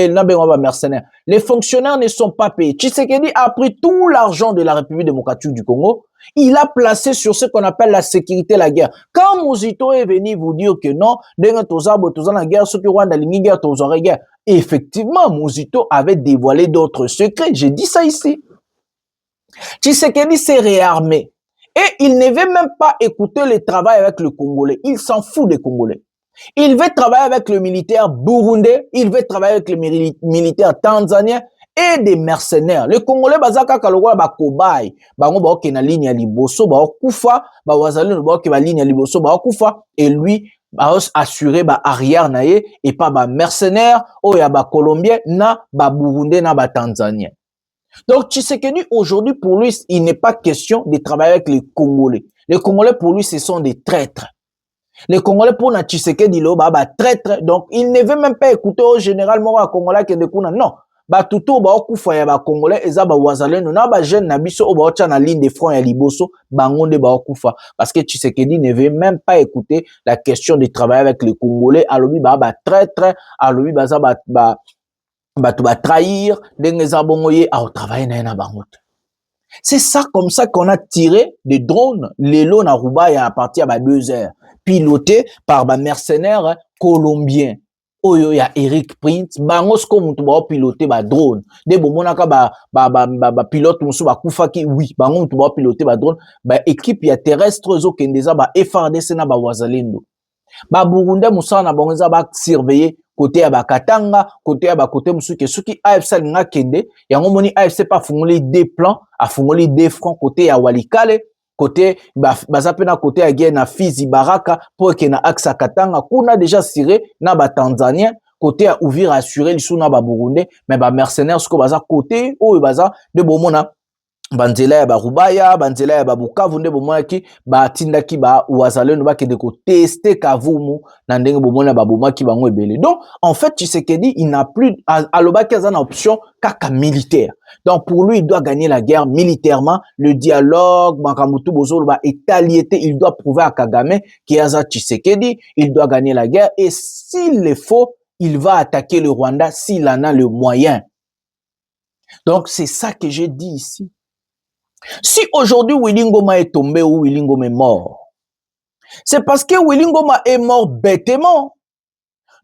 mercenaires, les fonctionnaires ne sont pas payés. Tshisekedi a pris tout l'argent de la République démocratique du Congo, il a placé sur ce qu'on appelle la sécurité, la guerre. Quand Muzito est venu vous dire que non, la guerre, ceux qui Rwanda, la guerre, effectivement, Muzito avait dévoilé d'autres secrets. J'ai dit ça ici. Tshisekedi s'est réarmé. Et il ne veut même pas écouter le travail avec le Congolais. Il s'en fout des Congolais. Il veut travailler avec le militaire burundais, il veut travailler avec le militaire tanzanien et des mercenaires. Les Congolais, bazaka kalogwa ba kobai, bango ba okena ligne ya liboso, ba okufa, ba wazalendo ba okena ligne ya liboso, ba okufa, et lui, ba assurer ba arrière naye, et pas ba mercenaires, ou ya ba colombien, na ba burundais, na ba tanzanien. Donc, Tshisekedi, aujourd'hui, pour lui, il n'est pas question de travailler avec les Congolais. Les Congolais, pour lui, ce sont des traîtres. Les Congolais, pour na Tshisekedi, traître. Donc, il ne veut même pas écouter au général Mora Congolais qui est de Kuna. Non. Ba tuto, ba okufa ya ba Congolais, eza ba wazalendo, na ba jeune na biso, ba ocha na ligne de front ya liboso, bangonde ba okufa. Parce que Tshisekedi ne veut même pas écouter la question de travailler avec les Congolais. Alobi, ba traître. Alobi, ba za ba trahir, dengeza bongoye, a travailler na bangote. C'est ça, comme ça qu'on a tiré des drones, les lots na Rubaya à partir de 2 heures, pilotés par des mercenaires colombiens. Oyo ya Eric Prince, bangos comme tu vas piloter ba drone. De bomonaka ba pilote musu ba kufaki, oui, bango tu vas piloter ba drone, ba équipe ya terrestre zo kendeza ba FARDC na ba wazalendo. Ba Burundais musa na bango za ba surveiller côté ya Bakatanga, côté ya côté musuke suki AFC nga kende, yango moni AFC pas fungoli des plans, a fungoli des fronts côté ya Walikale, côté bazapena côté ya guerre na Fizi Baraka pour que na axa Katanga kuna déjà siré na ba Tanzanien, côté ya Uvira assuré lisu na ba Burundais, mais ba mercenaires sko baza côté ou baza de bomona banzela ya barubaya banzela ya babukavu nde bomaki batindaki ba wazalendo bakende ko tester kavumu na ndenge bomona babomaki bango ebele. Donc en fait Tshisekedi il n'a plus alobaki azana option kaka militaire. Donc pour lui il doit gagner la guerre militairement, le dialogue makamutu bozolo ba étaliété, il doit prouver à Kagame qui aza Tshisekedi, il doit gagner la guerre et s'il le faut, il va attaquer le Rwanda s'il en a le moyen. Donc c'est ça que j'ai dit ici. Si aujourd'hui Willy Ngoma est tombé ou Willy Ngoma est mort, c'est parce que Willy Ngoma est mort bêtement.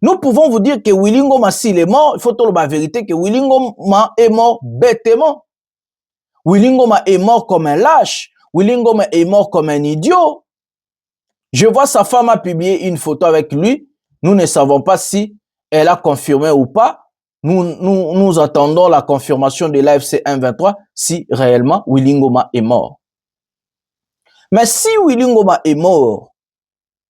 Nous pouvons vous dire que Willy Ngoma, s'il est mort, il faut dire la vérité que Willy Ngoma est mort bêtement. Willy Ngoma est mort comme un lâche. Willy Ngoma est mort comme un idiot. Je vois sa femme a publié une photo avec lui. Nous ne savons pas si elle a confirmé ou pas. Nous attendons la confirmation de l'AFC 1-23 si réellement Willy Ngoma est mort. Mais si Willy Ngoma est mort,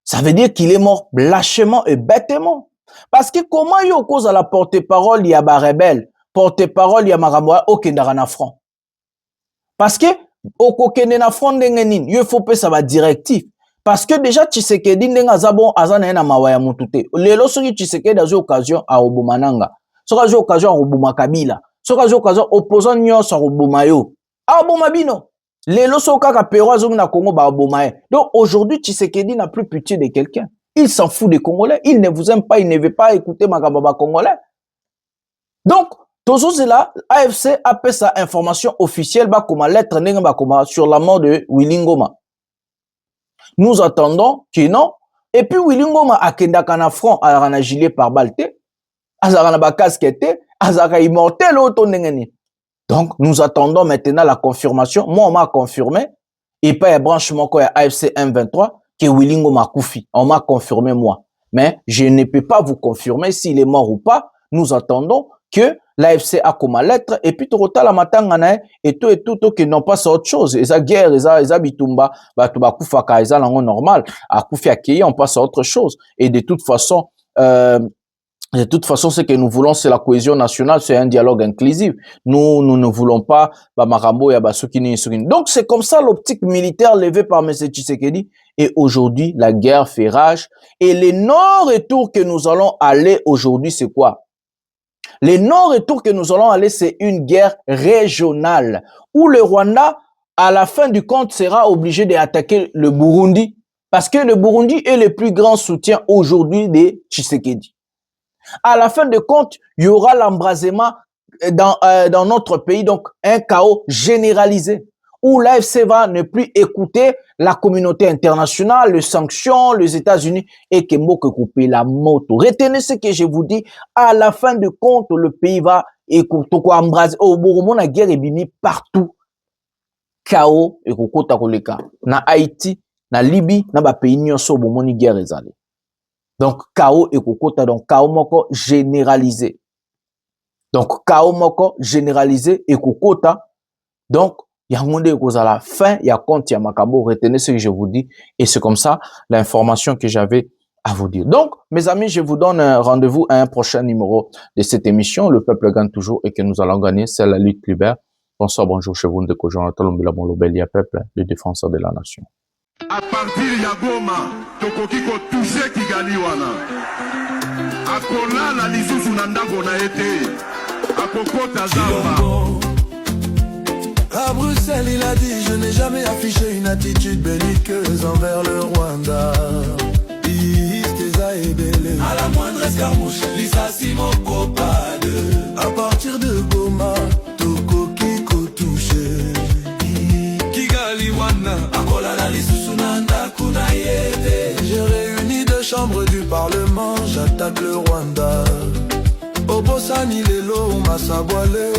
ça veut dire qu'il est mort lâchement et bêtement. Parce que comment il y a cause à la porte-parole, il y a des rebelles, porte-parole, il y a Maramoa, au Kendara front. Parce que, au Kendara front, il faut que ça va directif. Parce que déjà, Tshisekedi, n'enga zabon, azana na mawaya mutute. Lelo soki Tshisekedi a eu occasion à Obumananga. Soka eu occasion à Obuma Kabila. Soka eu occasion opposant nyos à Obumayo. A Obumabino. Lelo soka ka pero azongi na Congo ba Obumaye. Donc aujourd'hui, Tshisekedi n'a plus pitié de quelqu'un. Il s'en fout des Congolais. Il ne vous aime pas, il ne veut pas écouter Magababa Congolais. Donc, Tozo Zela, AFC a fait sa information officielle comme lettre sur la mort de Willy Ngoma. Nous attendons que non. Et puis Willy Ngoma a kendaka na front à la gilet par balte, azara na casquette, azara immortel auto ndengeni. Donc nous attendons maintenant la confirmation. Moi on m'a confirmé et pas un branchement quoi AFC 1-23 que Willy Ngoma koufi. On m'a confirmé moi. Mais je ne peux pas vous confirmer s'il est mort ou pas. Nous attendons que l'AFC a comme lettre et puis tout la matangana et tout qui n'ont pas autre chose. Et ça guerre, et ça bitumba, bah tout ba kufaka, et ça langue normal. À kufi accueillir, on passe à autre chose. Et de toute façon, ce que nous voulons, c'est la cohésion nationale, c'est un dialogue inclusif. Nous ne voulons pas, bah Marambo et bah Sokini. Donc c'est comme ça l'optique militaire levée par M. Tshisekedi. Et aujourd'hui, la guerre fait rage. Et les non-retours que nous allons aller aujourd'hui, c'est quoi? Les non-retours que nous allons aller, c'est une guerre régionale où le Rwanda, à la fin du compte, sera obligé d'attaquer le Burundi parce que le Burundi est le plus grand soutien aujourd'hui de Tshisekedi. À la fin du compte, il y aura l'embrasement dans notre pays, donc un chaos généralisé où l'AFC va ne plus écouter la communauté internationale, les sanctions, les États-Unis, et que Moko couper la moto. Retenez ce que je vous dis, à la fin de compte, le pays va écouter quoi embraser. Au Burundi, la guerre est bini partout. Chaos, et kokota koleka. Na Haïti, na Libye, na ba pays nyonso bomoni guerre ezali. Donc, chaos et kokota, donc chaos moko généralisé. Donc, chaos moko généralisé et kokota, donc, il y a un monde qui à la fin, il y a compte, il y a Makabo, retenez ce que je vous dis. Et c'est comme ça l'information que j'avais à vous dire. Donc, mes amis, je vous donne un rendez-vous à un prochain numéro de cette émission. Le peuple gagne toujours et que nous allons gagner. C'est la lutte libère. Bonsoir, bonjour chez vous, Ndeko Jonathan Lombila Molobelia, peuple, le défenseur de la nation. À partir de Goma, Tokokiko touché Kigali wana. Akona la lisusu nandako na été. Akokota zamba. À Bruxelles, il a dit, je n'ai jamais affiché une attitude belliqueuse envers le Rwanda. À la moindre escarmouche, Lisa Simoko Pade. À partir de Goma, Toko Kiko touché. Kigali Wana, Akola la Lisusunanda Kunayede. J'ai réuni deux chambres du Parlement, j'attaque le Rwanda. Obosani Lelo, Massaboile.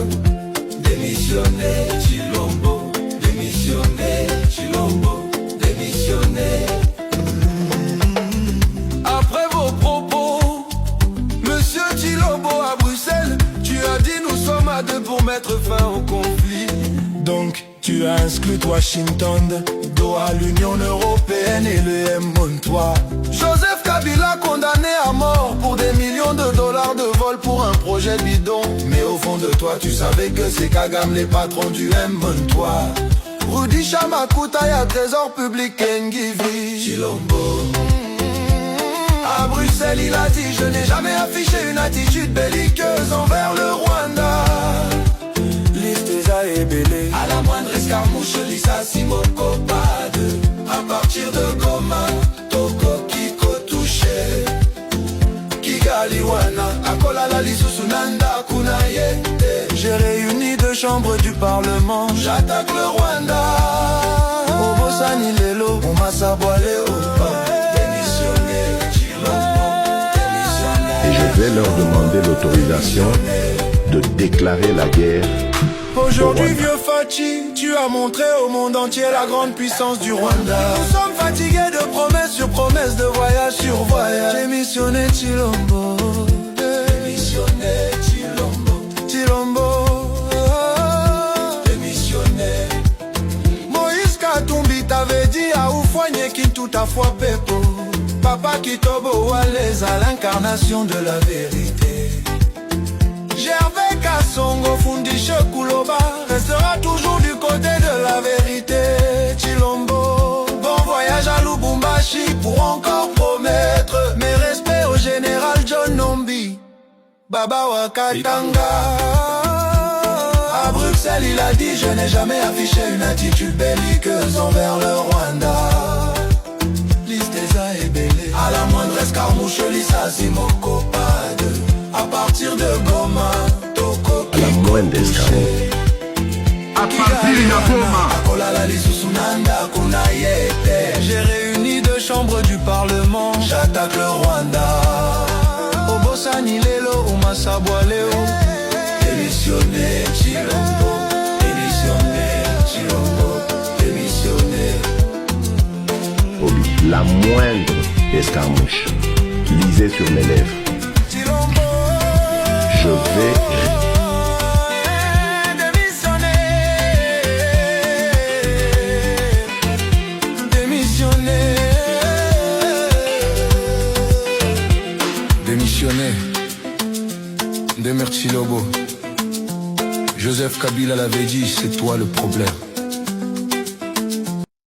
Démissionner, Chilombo, démissionner, Chilombo, démissionner. Après vos propos, Monsieur Chilombo à Bruxelles, tu as dit nous sommes à deux pour mettre fin au conflit. Donc tu as exclu Washington, Doha, l'Union Européenne et le M-Montois. Joseph Kabila condamné à mort pour des millions de dollars de vol pour un projet bidon. Mais au fond de toi tu savais que c'est Kagame les patrons du M23. Rudisha Makuta y'a trésor public Ngivi Chilombo. À Bruxelles il a dit je n'ai jamais affiché une attitude belliqueuse envers le Rwanda. Listeza et Belé, à la moindre escarmouche Lisa Simoko Pade. À partir de Goma, Toko Kiko touché Kigaliwana, Akolala Lisusunanda Kunaye. J'ai réuni 2 chambres du Parlement. J'attaque le Rwanda. Obosani Lelo, Omasabwale Opa. Et je vais leur demander l'autorisation de déclarer la guerre. Aujourd'hui vieux Fachi, tu as montré au monde entier la grande puissance du Rwanda. Nous sommes fatigués de promesses sur promesses, de voyage sur voyage. J'ai missionné Chilombo. Démissionné Chilombo. Chilombo. Démissionné. Moïse Katumbi t'avait dit à Oufouanye qui tout à fois Pepo. Papa Kitobo Waleza, l'incarnation de la vérité. Gervais Kassongo Fundishe Kuloba restera toujours du côté de la vérité. Chilombo, bon voyage à Lubumbashi pour encore promettre mes respects au général John Nombi, Baba Wakatanga. À Bruxelles il a dit je n'ai jamais affiché une attitude belliqueuse envers le Rwanda. Listeza et Belé, à la moindre escarmouche Lisa Simoko Pade. À partir de Goma, Toko à la moindre escarmouche. À partir de Goma, Akolala Lisusunanda Kunayete. J'ai réuni 2 chambres du Parlement. J'attaque le Rwanda. Obosani Lelo, Omasabwaleo. Démissionné Chilombo. Démissionné Chilombo. Démissionné. La moindre escarmouche, lisez sur mes lèvres. Je vais démissionner. Demer Chilobo. Joseph Kabila l'avait dit, c'est toi le problème.